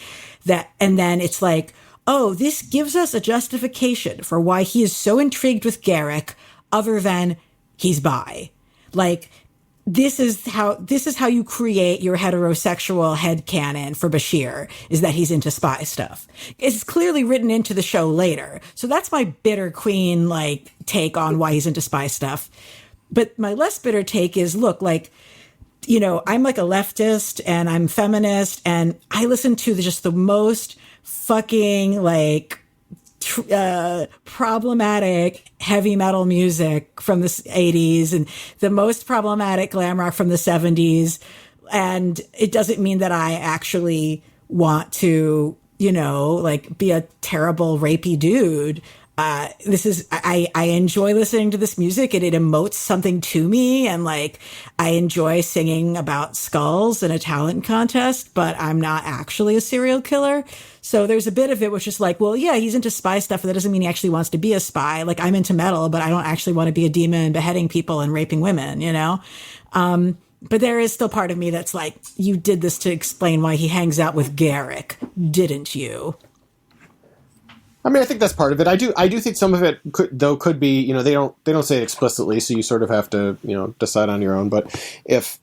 And then it's like, oh, this gives us a justification for why he is so intrigued with Garrick, other than he's bi. Like, this is how you create your heterosexual headcanon for Bashir, is that he's into spy stuff. It's clearly written into the show later. So that's my bitter queen, like, take on why he's into spy stuff. But my less bitter take is, look, like, I'm like a leftist and I'm feminist, and I listen to just the most fucking, like, problematic heavy metal music from the 80s and the most problematic glam rock from the 70s. And it doesn't mean that I actually want to, like, be a terrible rapey dude. I enjoy listening to this music, and it emotes something to me. And, like, I enjoy singing about skulls in a talent contest, but I'm not actually a serial killer. So there's a bit of it which is like, well, yeah, he's into spy stuff, but that doesn't mean he actually wants to be a spy. Like, I'm into metal, but I don't actually want to be a demon beheading people and raping women, But there is still part of me that's like, you did this to explain why he hangs out with Garrick, didn't you? I mean, I think that's part of it. I do think some of it could be, you know, they don't say it explicitly, so you sort of have to, you know, decide on your own. But if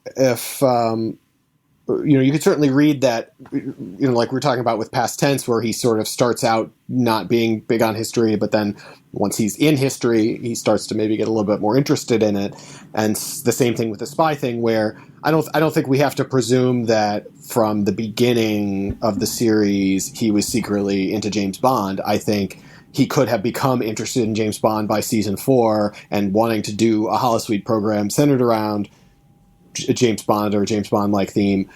you know, you could certainly read that, you know, like we're talking about with past tense, where he sort of starts out not being big on history, but then once he's in history, he starts to maybe get a little bit more interested in it. And the same thing with the spy thing, where I don't think we have to presume that from the beginning of the series he was secretly into James Bond. I think he could have become interested in James Bond by season 4 and wanting to do a holosuite program centered around James Bond or a James Bond-like theme,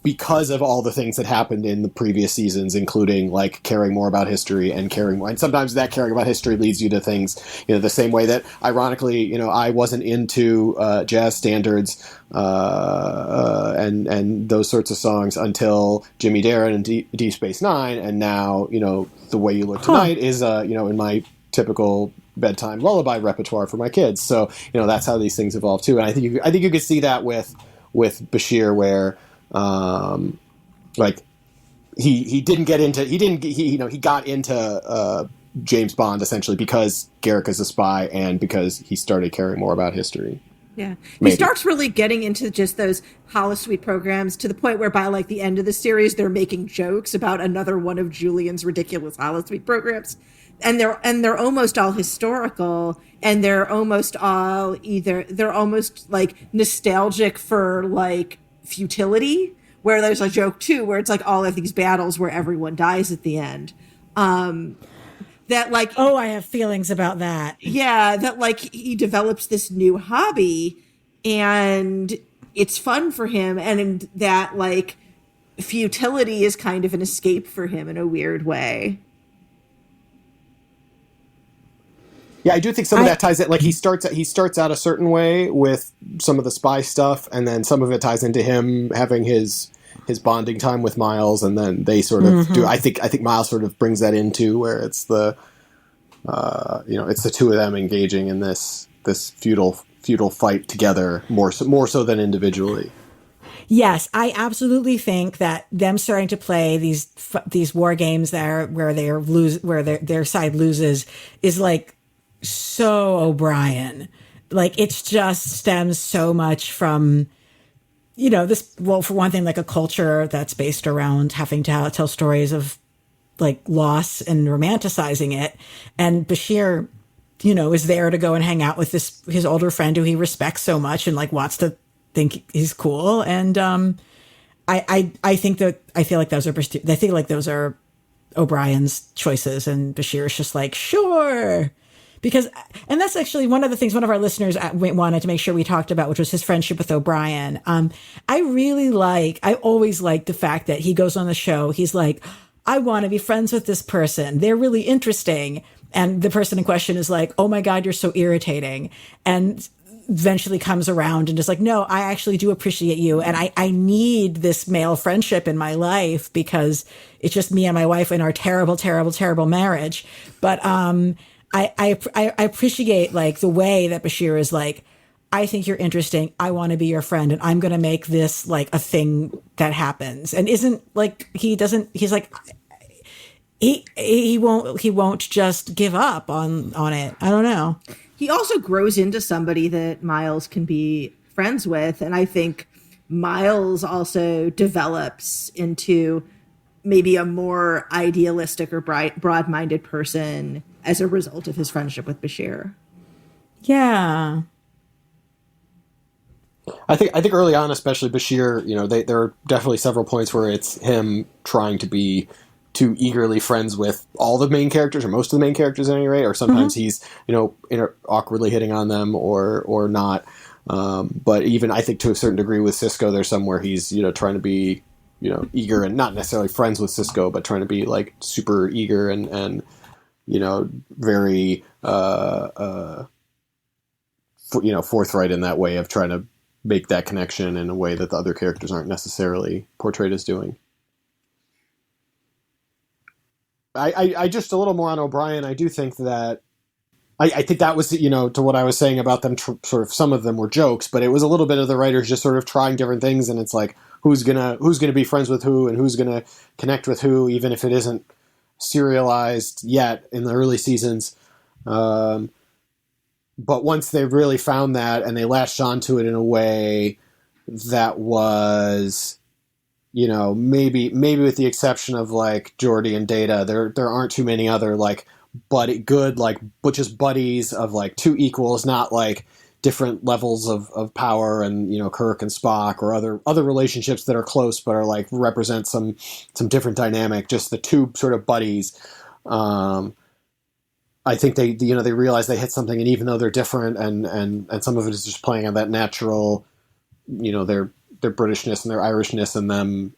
because of all the things that happened in the previous seasons, including like caring more about history and caring more. And sometimes that caring about history leads you to things, you know, the same way that ironically, you know, I wasn't into jazz standards and those sorts of songs until Jimmy Darren and Deep Space Nine. And now, you know, The Way You Look Tonight is, you know, in my typical bedtime lullaby repertoire for my kids. So, you know, that's how these things evolve too. And I think you could see that with Bashir, where like he got into James Bond essentially because Garrick is a spy and because he started caring more about history. Yeah. Maybe. He starts really getting into just those holosuite programs to the point where by like the end of the series, they're making jokes about another one of Julian's ridiculous holosuite programs. And they're almost all historical, and they're almost like nostalgic for like futility, where there's a joke too, where it's like all of these battles where everyone dies at the end. That like, oh, I have feelings about that. Yeah, that like he develops this new hobby and it's fun for him, and that like futility is kind of an escape for him in a weird way. Yeah, I do think some of that ties it. Like he starts out a certain way with some of the spy stuff, and then some of it ties into him having his bonding time with Miles, and then they sort of do. I think Miles sort of brings that into where it's the you know, it's the two of them engaging in this futile fight together more so than individually. Yes, I absolutely think that them starting to play these war games there where their side loses is like so O'Brien. Like it just stems so much from, you know, this, well, for one thing, like a culture that's based around having to tell stories of like loss and romanticizing it. And Bashir, you know, is there to go and hang out with his older friend who he respects so much and like wants to think he's cool. And I feel like those are O'Brien's choices, and Bashir is just like, sure. Because, and that's actually one of the things one of our listeners wanted to make sure we talked about, which was his friendship with O'Brien. I always like the fact that he goes on the show. He's like, I want to be friends with this person. They're really interesting. And the person in question is like, oh my God, you're so irritating. And eventually comes around and is like, no, I actually do appreciate you. And I need this male friendship in my life because it's just me and my wife in our terrible, terrible, terrible marriage. But, I appreciate like the way that Bashir is like, I think you're interesting. I want to be your friend, and I'm going to make this like a thing that happens. And isn't like, he's like, he won't just give up on it. I don't know. He also grows into somebody that Miles can be friends with. And I think Miles also develops into maybe a more idealistic or broad-minded person as a result of his friendship with Bashir. Yeah. I think early on, especially Bashir, you know, there are definitely several points where it's him trying to be too eagerly friends with all the main characters, or most of the main characters at any rate, or sometimes he's, you know, awkwardly hitting on them or not. But even I think to a certain degree with Cisco, there's somewhere he's, you know, trying to be, you know, eager and not necessarily friends with Cisco, but trying to be like super eager and you know, very, you know, forthright in that way of trying to make that connection in a way that the other characters aren't necessarily portrayed as doing. I just a little more on O'Brien. I do think that I think that was, to what I was saying about them, sort of some of them were jokes, but it was a little bit of the writers just sort of trying different things, and it's like, who's gonna be friends with who, and who's gonna connect with who, even if it isn't serialized yet in the early seasons. But once they really found that and they latched onto it in a way that was, maybe with the exception of like Geordi and Data, there aren't too many other like but just buddies of like two equals, not like different levels of power and, Kirk and Spock or other relationships that are close but are like represent some different dynamic, just the two sort of buddies. I think they realize they hit something, and even though they're different and some of it is just playing on that natural, their Britishness and their Irishness and them,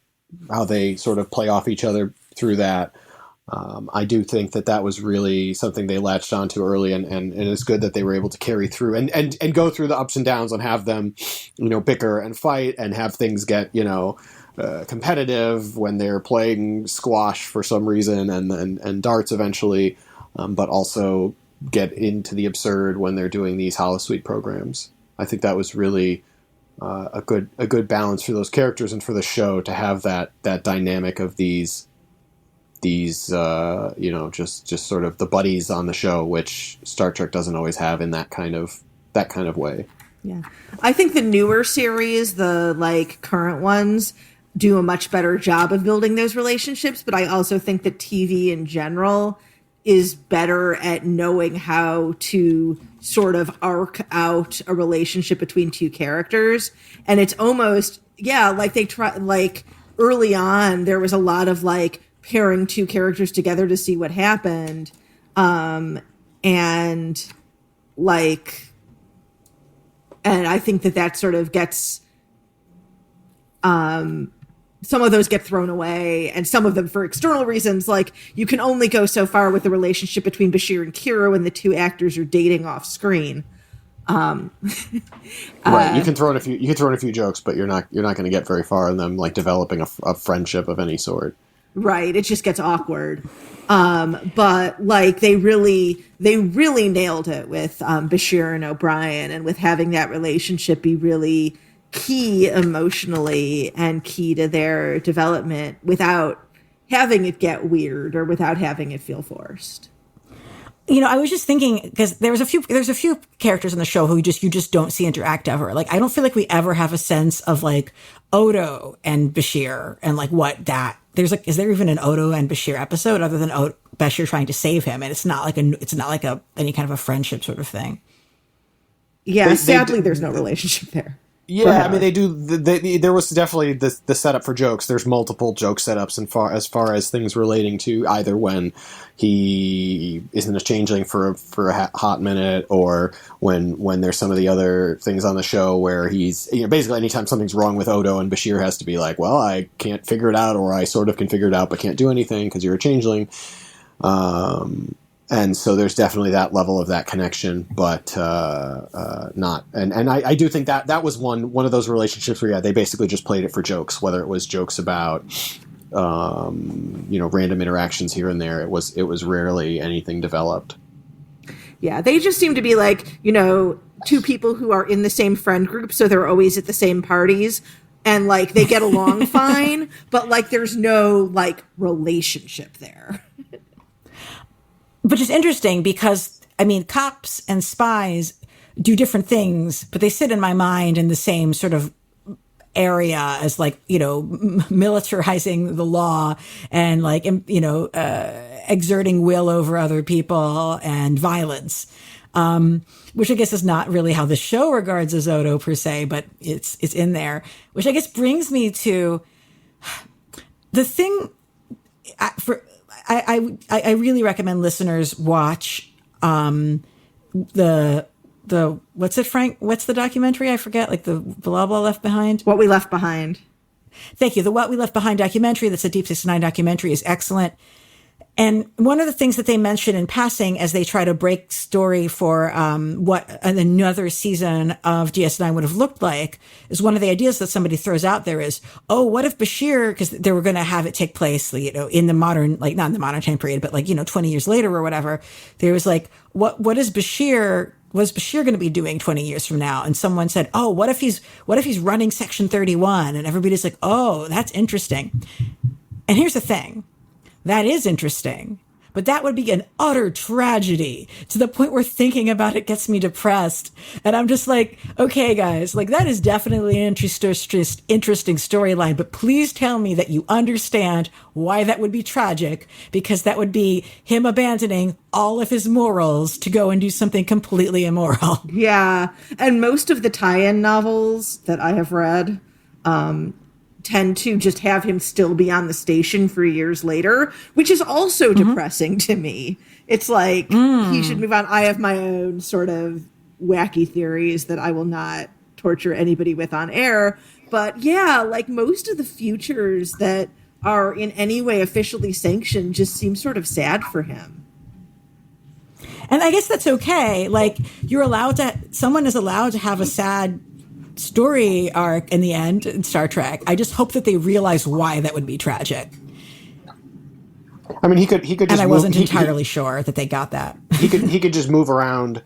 how they sort of play off each other through that. I do think that was really something they latched onto early, and it's good that they were able to carry through and go through the ups and downs and have them, bicker and fight and have things get, competitive when they're playing squash for some reason and darts eventually, but also get into the absurd when they're doing these holosuite programs. I think that was really a good balance for those characters and for the show to have that dynamic of these just sort of the buddies on the show, which Star Trek doesn't always have in that kind of way. Yeah. I think the newer series, the like current ones, do a much better job of building those relationships, but I also think that TV in general is better at knowing how to sort of arc out a relationship between two characters. And it's almost, like they try, like early on, there was a lot of like pairing two characters together to see what happened. And I think that sort of gets, some of those get thrown away, and some of them for external reasons. Like, you can only go so far with the relationship between Bashir and Kira when the two actors are dating off screen. Right. You can throw in a few jokes, but you're not going to get very far in them, like developing a friendship of any sort. Right. It just gets awkward. But like they really nailed it with Bashir and O'Brien, and with having that relationship be really key emotionally and key to their development without having it get weird or without having it feel forced. I was just thinking, because there's a few characters in the show who you just don't see interact ever. Like, I don't feel like we ever have a sense of like Odo and Bashir and like what that there's like, is there even an Odo and Bashir episode other than Bashir trying to save him? And it's not like any kind of a friendship sort of thing. Yeah, sadly, there's no relationship there. Yeah, I mean, they do. There was definitely the setup for jokes. There's multiple joke setups as far as things relating to either when he isn't a changeling for a hot minute, or when there's some of the other things on the show where he's, basically anytime something's wrong with Odo and Bashir has to be like, well, I can't figure it out, or I sort of can figure it out but can't do anything because you're a changeling. And so there's definitely that level of that connection, but not. And I do think that was one of those relationships where they basically just played it for jokes, whether it was jokes about random interactions here and there. It was rarely anything developed. Yeah, they just seem to be like, two people who are in the same friend group, so they're always at the same parties, and like they get along fine, but like there's no like relationship there. Which is interesting because, I mean, cops and spies do different things, but they sit in my mind in the same sort of area as like, militarizing the law and like, exerting will over other people and violence, which I guess is not really how the show regards as Odo per se, but it's in there, which I guess brings me to the thing I really recommend listeners watch the what's it, Frank? What's the documentary? I forget, like the blah blah Left Behind. What We Left Behind. Thank you. The What We Left Behind documentary, that's a Deep Space Nine documentary, is excellent. And one of the things that they mention in passing as they try to break story for what another season of DS9 would have looked like is one of the ideas that somebody throws out there is, oh, what if Bashir, because they were going to have it take place, in the modern, like not in the modern time period, but 20 years later or whatever. There was like, what was Bashir going to be doing 20 years from now? And someone said, oh, what if he's running Section 31? And everybody's like, oh, that's interesting. And here's the thing. That is interesting, but that would be an utter tragedy to the point where thinking about it gets me depressed. And I'm just like, okay, guys, like that is definitely an interesting storyline, but please tell me that you understand why that would be tragic, because that would be him abandoning all of his morals to go and do something completely immoral. Yeah. And most of the tie-in novels that I have read, tend to just have him still be on the station for years later, which is also depressing to me. It's like, he should move on. I have my own sort of wacky theories that I will not torture anybody with on air. But yeah, like most of the futures that are in any way officially sanctioned just seem sort of sad for him. And I guess that's okay. Like someone is allowed to have a sad story arc in the end in Star Trek. I just hope that they realize why that would be tragic. I mean, he could just, and I wasn't entirely sure that they got that. He could just move around,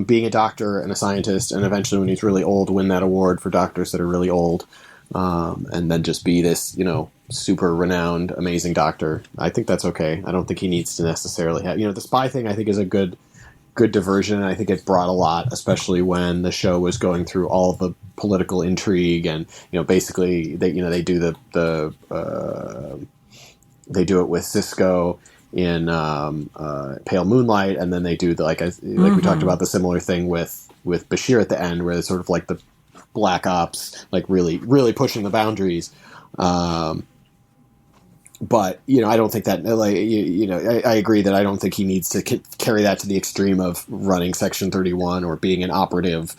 being a doctor and a scientist, and eventually when he's really old, win that award for doctors that are really old, and then just be this, super renowned, amazing doctor. I think that's okay. I don't think he needs to necessarily have, the spy thing I think is a good diversion, and I think it brought a lot, especially when the show was going through all the political intrigue, and basically they do they do it with Cisco in Pale Moonlight, and then they do we talked about the similar thing with Bashir at the end, where it's sort of like the black ops, like really pushing the boundaries. But, I don't think that, I agree that I don't think he needs to carry that to the extreme of running Section 31 or being an operative.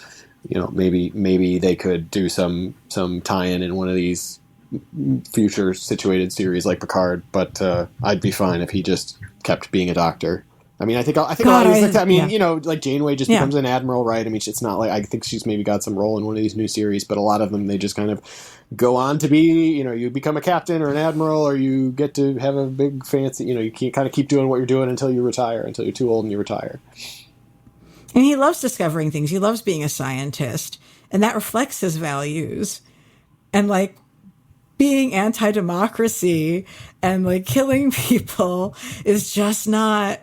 Maybe they could do some tie-in in one of these future situated series like Picard, but I'd be fine if he just kept being a doctor. I mean, I think a lot of these like that. I mean, like Janeway just becomes an admiral, right? I mean, it's not like, I think she's maybe got some role in one of these new series, but a lot of them, they just kind of go on to be, you become a captain or an admiral, or you get to have a big fancy, you can't kind of keep doing what you're doing until you retire, until you're too old and you retire. And he loves discovering things. He loves being a scientist, and that reflects his values. And like being anti-democracy and like killing people is just not.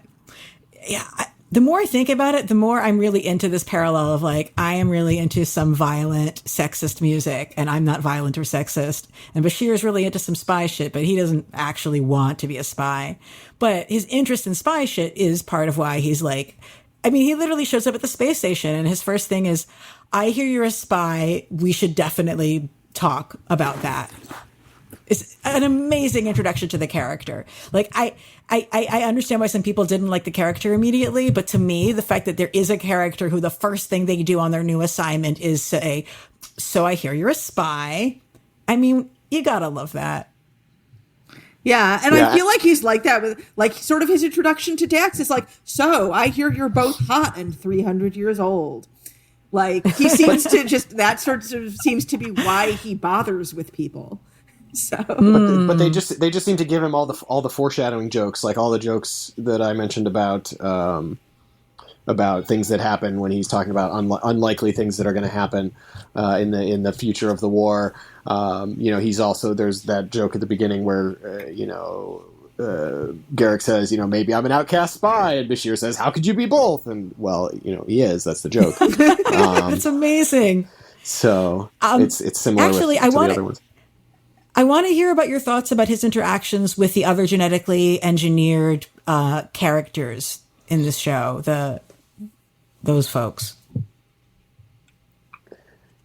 Yeah, the more I think about it, the more I'm really into this parallel of like, I am really into some violent, sexist music, and I'm not violent or sexist. And Bashir is really into some spy shit, but he doesn't actually want to be a spy. But his interest in spy shit is part of why he's like, I mean, he literally shows up at the space station, and his first thing is, I hear you're a spy. We should definitely talk about that. It's an amazing introduction to the character. Like, I understand why some people didn't like the character immediately, but to me, the fact that there is a character who the first thing they do on their new assignment is say, so I hear you're a spy. I mean, you gotta love that. Yeah, and I feel like he's like that with, like, sort of his introduction to Dax is like, so I hear you're both hot and 300 years old. Like, he seems to just, that sort of seems to be why he bothers with people. So, but they just seem to give him all the foreshadowing jokes, like all the jokes that I mentioned about things that happen when he's talking about unlikely things that are going to happen in the future of the war. He's also, there's that joke at the beginning where Garrick says, maybe I'm an outcast spy, and Bashir says, how could you be both? And well, he is. That's the joke. It's amazing. So it's similar. Actually, to the other ones. I want to hear about your thoughts about his interactions with the other genetically engineered characters in this show, those folks.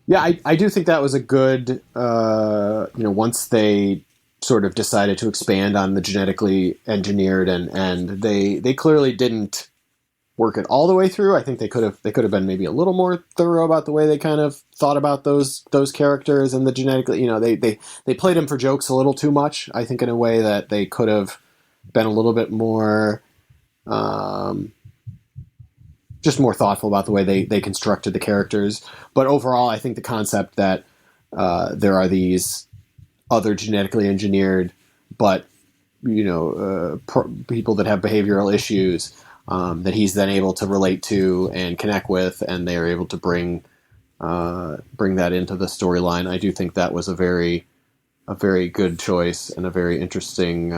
Yeah, I do think that was a good, once they sort of decided to expand on the genetically engineered, and they clearly didn't work it all the way through. I think they could have been maybe a little more thorough about the way they kind of thought about those characters and the genetically, they played them for jokes a little too much, I think, in a way that they could have been a little bit more, just more thoughtful about the way they constructed the characters. But overall, I think the concept that there are these other genetically engineered, but people that have behavioral issues that he's then able to relate to and connect with, and they are able to bring that into the storyline. I do think that was a very good choice and a very interesting,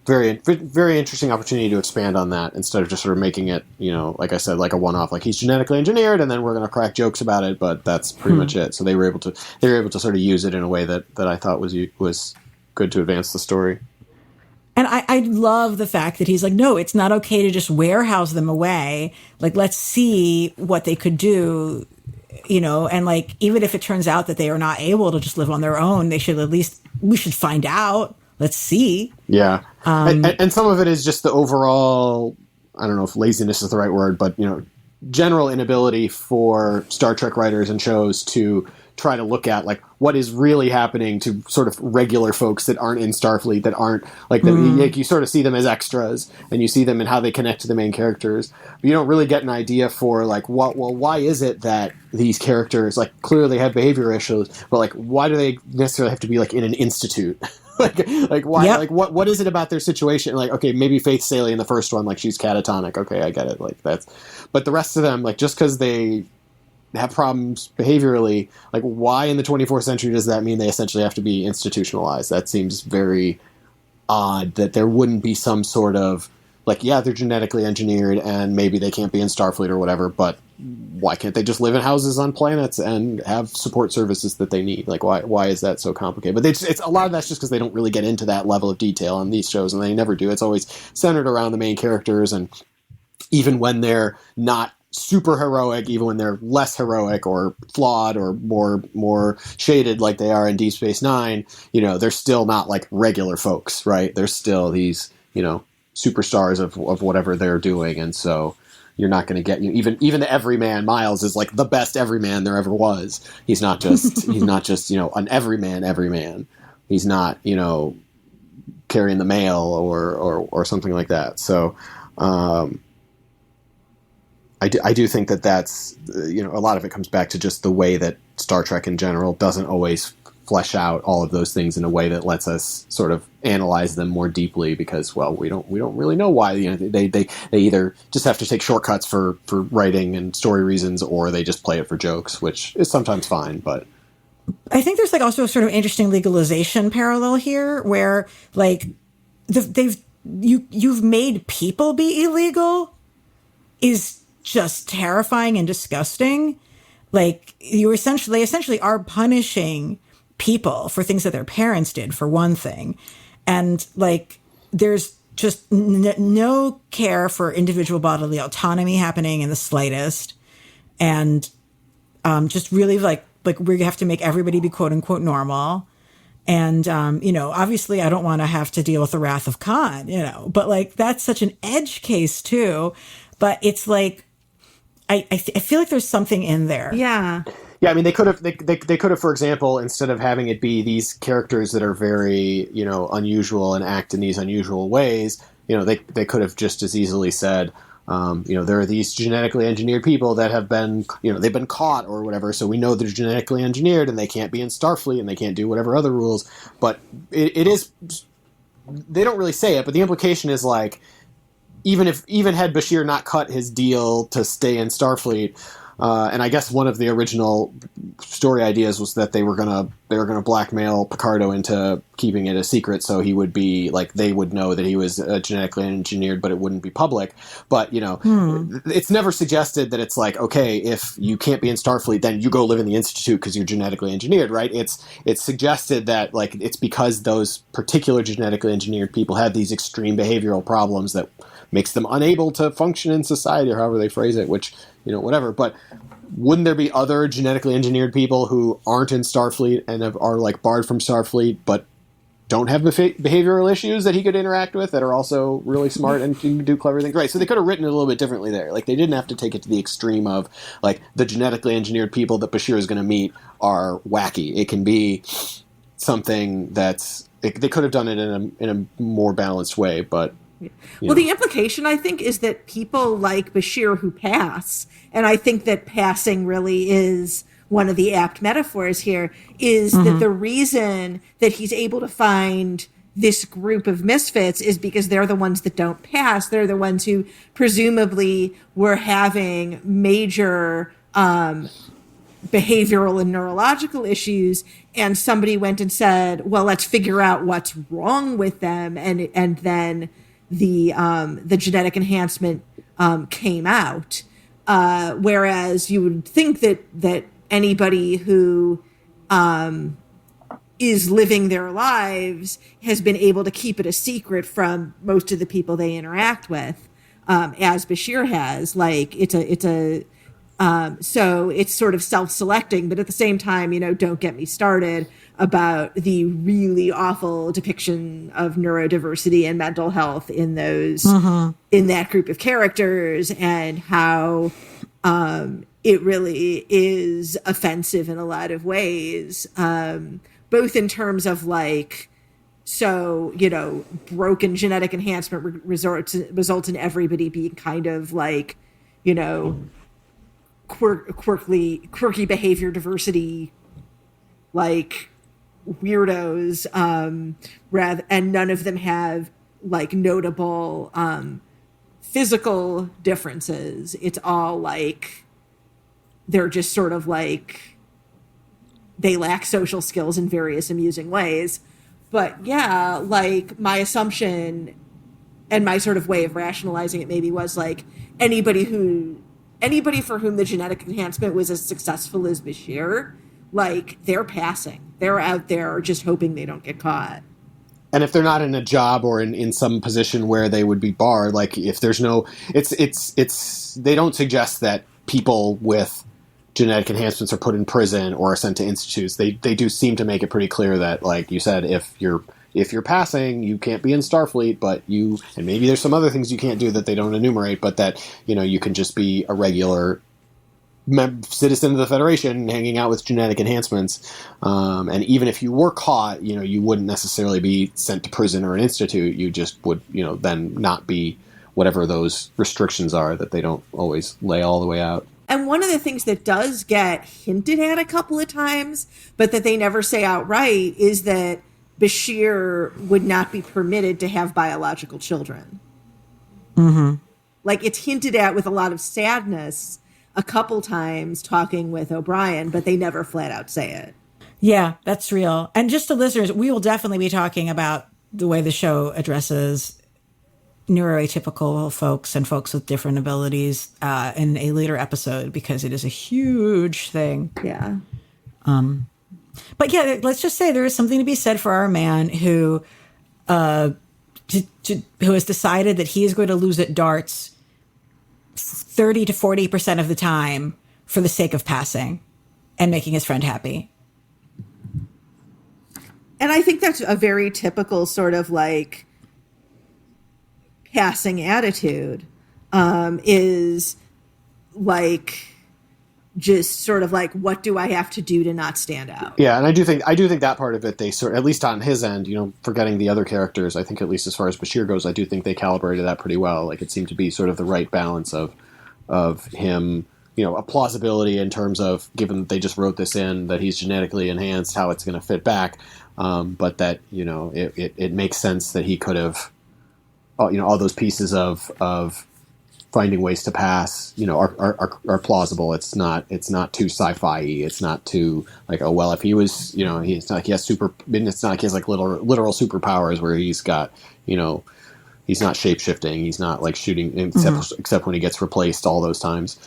very interesting opportunity to expand on that instead of just sort of making it, like I said, like a one-off, like he's genetically engineered and then we're going to crack jokes about it, but that's pretty much it. So they were able to sort of use it in a way that I thought was good to advance the story. And I love the fact that he's like, no, it's not okay to just warehouse them away. Like, let's see what they could do, and like, even if it turns out that they are not able to just live on their own, we should find out. Let's see. Yeah. And some of it is just the overall, I don't know if laziness is the right word, but, general inability for Star Trek writers and shows to try to look at like what is really happening to sort of regular folks that aren't in Starfleet, that aren't like you sort of see them as extras and you see them in how they connect to the main characters, but you don't really get an idea for like why is it that these characters like clearly have behavior issues, but like why do they necessarily have to be like in an institute? like why? Yep. Like what is it about their situation? Like, okay, maybe Faith Saley in the first one, like she's catatonic. Okay, I get it. Like that's, but the rest of them, like just because they have problems behaviorally, like why in the 24th century does that mean they essentially have to be institutionalized? That seems very odd that there wouldn't be some sort of like, yeah, they're genetically engineered and maybe they can't be in Starfleet or whatever, but why can't they just live in houses on planets and have support services that they need? Like why is that so complicated? But it's a lot of that's just because they don't really get into that level of detail on these shows, and they never do. It's always centered around the main characters, and even when they're not super heroic, even when they're less heroic or flawed or more shaded like they are in Deep Space Nine, they're still not like regular folks, right? They're still these, superstars of whatever they're doing. And so you're not going to get even the everyman Miles is like the best everyman there ever was. He's not just an everyman. He's not, carrying the mail or something like that. So, I do think that's, a lot of it comes back to just the way that Star Trek in general doesn't always flesh out all of those things in a way that lets us sort of analyze them more deeply because, well, we don't really know why. They either just have to take shortcuts for writing and story reasons, or they just play it for jokes, which is sometimes fine. But I think there's like also a sort of interesting legalization parallel here where like you've made people be illegal is just terrifying and disgusting. Like they essentially are punishing people for things that their parents did, for one thing. And like, there's just no care for individual bodily autonomy happening in the slightest. And, just really like we have to make everybody be quote unquote normal. And, obviously I don't want to have to deal with the wrath of Khan, but like, that's such an edge case too. But it's like, I feel like there's something in there. Yeah. Yeah, I mean, they could have, for example, instead of having it be these characters that are very, unusual and act in these unusual ways, they could have just as easily said, there are these genetically engineered people that have been, they've been caught or whatever, so we know they're genetically engineered and they can't be in Starfleet and they can't do whatever other rules. But it is, they don't really say it, but the implication is like, even had Bashir not cut his deal to stay in Starfleet, and I guess one of the original story ideas was that they were gonna blackmail Picardo into keeping it a secret, so he would be like they would know that he was genetically engineered, but it wouldn't be public. But it's never suggested that it's like, okay, if you can't be in Starfleet, then you go live in the Institute because you're genetically engineered, right? It's suggested that like it's because those particular genetically engineered people had these extreme behavioral problems that makes them unable to function in society, or however they phrase it, which, whatever. But wouldn't there be other genetically engineered people who aren't in Starfleet and are like barred from Starfleet, but don't have behavioral issues that he could interact with that are also really smart and can do clever things? Right. So they could have written it a little bit differently there. Like they didn't have to take it to the extreme of like the genetically engineered people that Bashir is going to meet are wacky. It can be something they could have done it in a more balanced way, but Well, the implication, I think, is that people like Bashir who pass, and I think that passing really is one of the apt metaphors here, is that the reason that he's able to find this group of misfits is because they're the ones that don't pass. They're the ones who presumably were having major behavioral and neurological issues, and somebody went and said, well, let's figure out what's wrong with them, and then the genetic enhancement came out, whereas you would think that anybody who is living their lives has been able to keep it a secret from most of the people they interact with, as Bashir has. Like, so it's sort of self-selecting, but at the same time, don't get me started about the really awful depiction of neurodiversity and mental health in those, in that group of characters, and how it really is offensive in a lot of ways, both in terms of broken genetic enhancement results in everybody being kind of like, quirky behavior diversity, like weirdos, and none of them have like notable physical differences. It's all like they're just sort of like they lack social skills in various amusing ways. But yeah, like my assumption and my sort of way of rationalizing it maybe was like anybody for whom the genetic enhancement was as successful as Bashir, like they're passing. They're out there just hoping they don't get caught. And if they're not in a job or in some position where they would be barred, like if there's no, they don't suggest that people with genetic enhancements are put in prison or are sent to institutes. They do seem to make it pretty clear that, like you said, if you're passing, you can't be in Starfleet, and maybe there's some other things you can't do that they don't enumerate, but that, you can just be a regular citizen of the Federation hanging out with genetic enhancements. And even if you were caught, you wouldn't necessarily be sent to prison or an institute. You just would, then not be whatever those restrictions are that they don't always lay all the way out. And one of the things that does get hinted at a couple of times, but that they never say outright, is that Bashir would not be permitted to have biological children. Like, it's hinted at with a lot of sadness a couple times talking with O'Brien, but they never flat out say it. Yeah, that's real. And just to listeners, we will definitely be talking about the way the show addresses neuroatypical folks and folks with different abilities in a later episode, because it is a huge thing. Yeah. But yeah, let's just say there is something to be said for our man who has decided that he is going to lose at darts 30 to 40% of the time for the sake of passing and making his friend happy. And I think that's a very typical sort of like passing attitude, is like just sort of like, what do I have to do to not stand out? Yeah, and I do think that part of it, they sort, at least on his end, forgetting the other characters, I think at least as far as Bashir goes, I do think they calibrated that pretty well. Like, it seemed to be sort of the right balance of him, a plausibility in terms of, given that they just wrote this in, that he's genetically enhanced, how it's going to fit back, but that, it makes sense that he could have, all those pieces of finding ways to pass, are plausible. It's not too sci-fi-y. It's not too like, oh, well, if he was, it's not like he has it's not like he has like literal superpowers where he's got, he's not shape-shifting. He's not like shooting, except when he gets replaced all those times.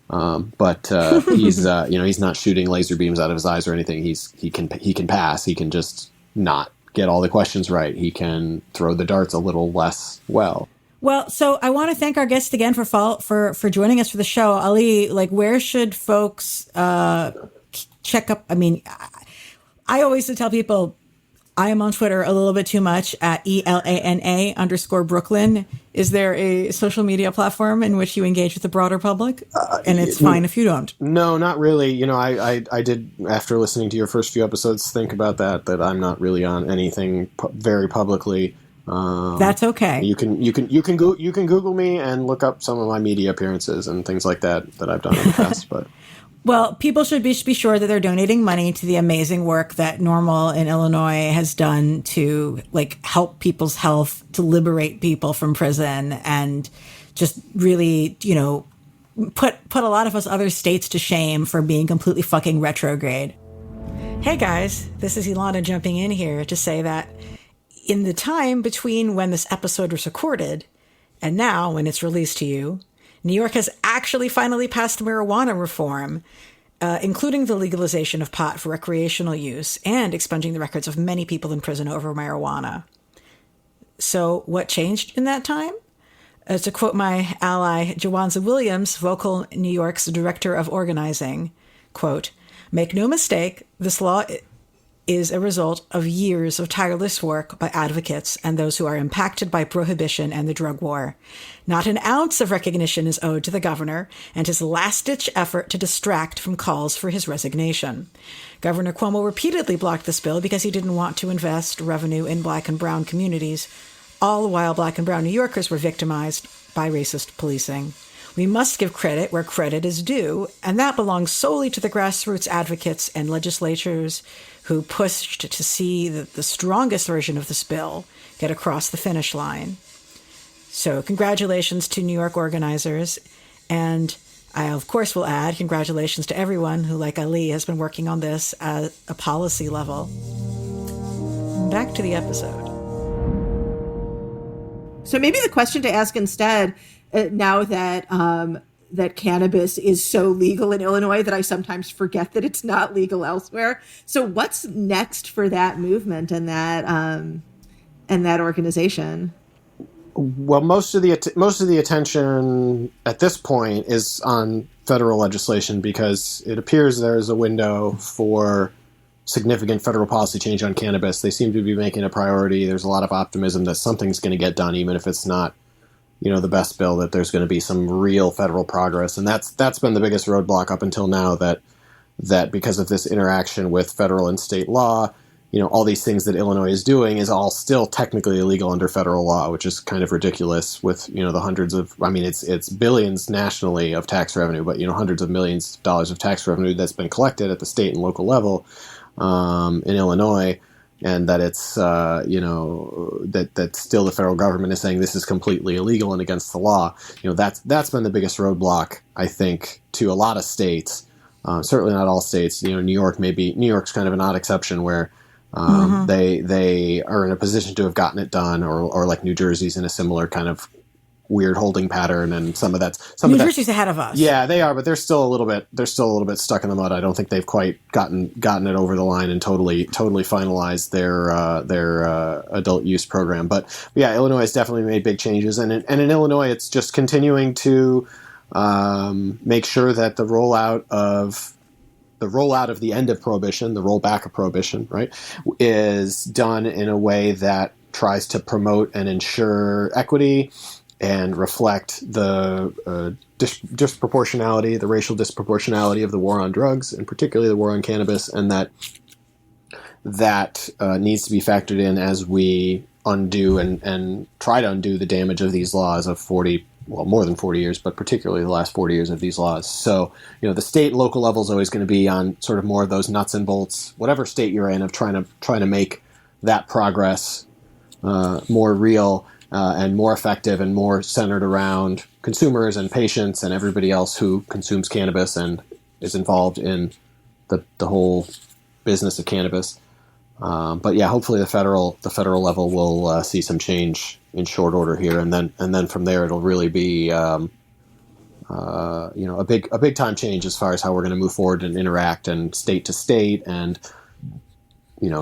But he's, he's not shooting laser beams out of his eyes or anything. He can pass. He can just not get all the questions right. He can throw the darts a little less well. Well, so I want to thank our guest again for joining us for the show. Ali, like, where should folks check up? I mean, I always tell people I am on Twitter a little bit too much at ELANA_Brooklyn. Is there a social media platform in which you engage with the broader public? And it's fine if you don't. No, not really. I did, after listening to your first few episodes, think about that I'm not really on anything very publicly. That's okay. You can Google me and look up some of my media appearances and things like that I've done in the past. But well, people should be sure that they're donating money to the amazing work that NORML in Illinois has done to help people's health, to liberate people from prison, and just really, put a lot of us other states to shame for being completely fucking retrograde. Hey guys, this is Ilana jumping in here to say that in the time between when this episode was recorded and now when it's released to you, New York has actually finally passed marijuana reform, including the legalization of pot for recreational use and expunging the records of many people in prison over marijuana. So what changed in that time? To quote my ally, Jawanza Williams, Vocal New York's Director of Organizing, quote, "Make no mistake, this law is a result of years of tireless work by advocates and those who are impacted by prohibition and the drug war. Not an ounce of recognition is owed to the governor and his last-ditch effort to distract from calls for his resignation. Governor Cuomo repeatedly blocked this bill because he didn't want to invest revenue in Black and brown communities, all the while Black and brown New Yorkers were victimized by racist policing. We must give credit where credit is due, and that belongs solely to the grassroots advocates and legislators who pushed to see the strongest version of this bill get across the finish line. So congratulations to New York organizers, and I, of course, will add congratulations to everyone who, like Ali, has been working on this at a policy level. Back to the episode. So maybe the question to ask instead, now that that cannabis is so legal in Illinois that I sometimes forget that it's not legal elsewhere. So what's next for that movement and that organization? Well, most of the attention at this point is on federal legislation because it appears there is a window for significant federal policy change on cannabis. They seem to be making a priority. There's a lot of optimism that something's going to get done, even if it's not, the best bill, that there's going to be some real federal progress. And that's been the biggest roadblock up until now, that because of this interaction with federal and state law, all these things that Illinois is doing is all still technically illegal under federal law, which is kind of ridiculous with, the hundreds of, it's billions nationally of tax revenue, but, hundreds of millions of dollars of tax revenue that's been collected at the state and local level in Illinois. And that it's, that still the federal government is saying this is completely illegal and against the law. That's been the biggest roadblock, I think, to a lot of states. Certainly not all states. New York's kind of an odd exception where they are in a position to have gotten it done, or like New Jersey's in a similar kind of weird holding pattern, and New Jersey's ahead of us. Yeah, they are, but they're still a little bit stuck in the mud. I don't think they've quite gotten it over the line and totally finalized their adult use program. But yeah, Illinois has definitely made big changes, and in Illinois, it's just continuing to make sure that the rollout of the end of prohibition, the rollback of prohibition, right, is done in a way that tries to promote and ensure equity and reflect the disproportionality, the racial disproportionality of the war on drugs, and particularly the war on cannabis, and that needs to be factored in as we undo and try to undo the damage of these laws of more than 40 years, but particularly the last 40 years of these laws. So, the state and local level is always going to be on sort of more of those nuts and bolts, whatever state you're in, of trying to make that progress more real. And more effective and more centered around consumers and patients and everybody else who consumes cannabis and is involved in the whole business of cannabis. But yeah, hopefully the federal level will see some change in short order here, and then from there it'll really be a big time change as far as how we're going to move forward and interact, and state to state, and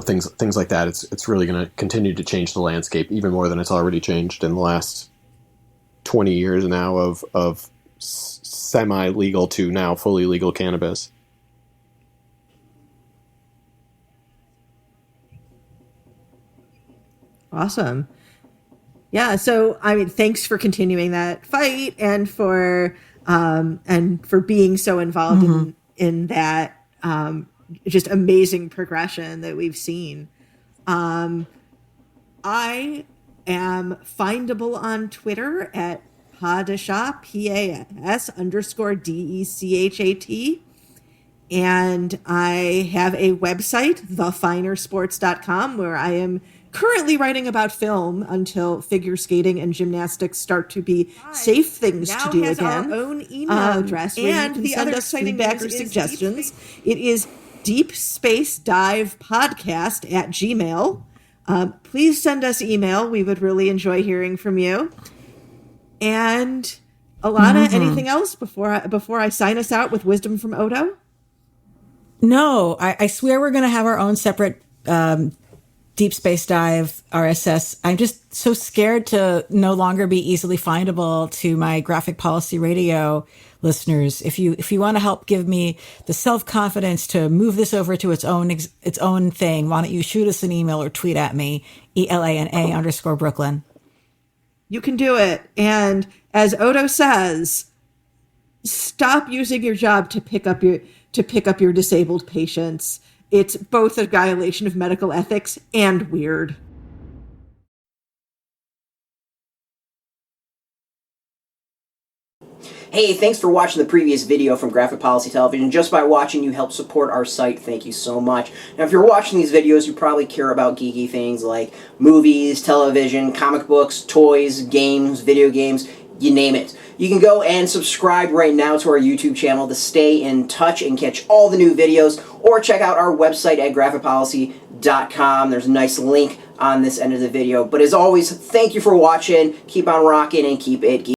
things like that. It's really going to continue to change the landscape even more than it's already changed in the last 20 years now of semi-legal to now fully legal cannabis. Awesome. Yeah. So, thanks for continuing that fight and for being so involved in that, just amazing progression that we've seen. I am findable on Twitter at Padishat, PAS_DECHAT. And I have a website, thefinersports.com, where I am currently writing about film until figure skating and gymnastics start to be safe things to do again. Our own email address, and the other feedback or suggestions. It is deepspacedivepodcast@gmail.com. Please send us email. We would really enjoy hearing from you. And Alana, anything else before I sign us out with wisdom from Odo? No, I swear we're going to have our own separate Deep Space Dive RSS. I'm just so scared to no longer be easily findable to my Graphic Policy Radio listeners. If you want to help give me the self-confidence to move this over to its own thing, why don't you shoot us an email or tweet at me, ELANA_Brooklyn. You can do it. And as Odo says, stop using your job to pick up your disabled patients. It's both a violation of medical ethics and weird. Hey, thanks for watching the previous video from Graphic Policy Television. Just by watching, you help support our site. Thank you so much. Now, if you're watching these videos, you probably care about geeky things like movies, television, comic books, toys, games, video games, you name it. You can go and subscribe right now to our YouTube channel to stay in touch and catch all the new videos, or check out our website at graphicpolicy.com. There's a nice link on this end of the video. But as always, thank you for watching. Keep on rocking and keep it geeky.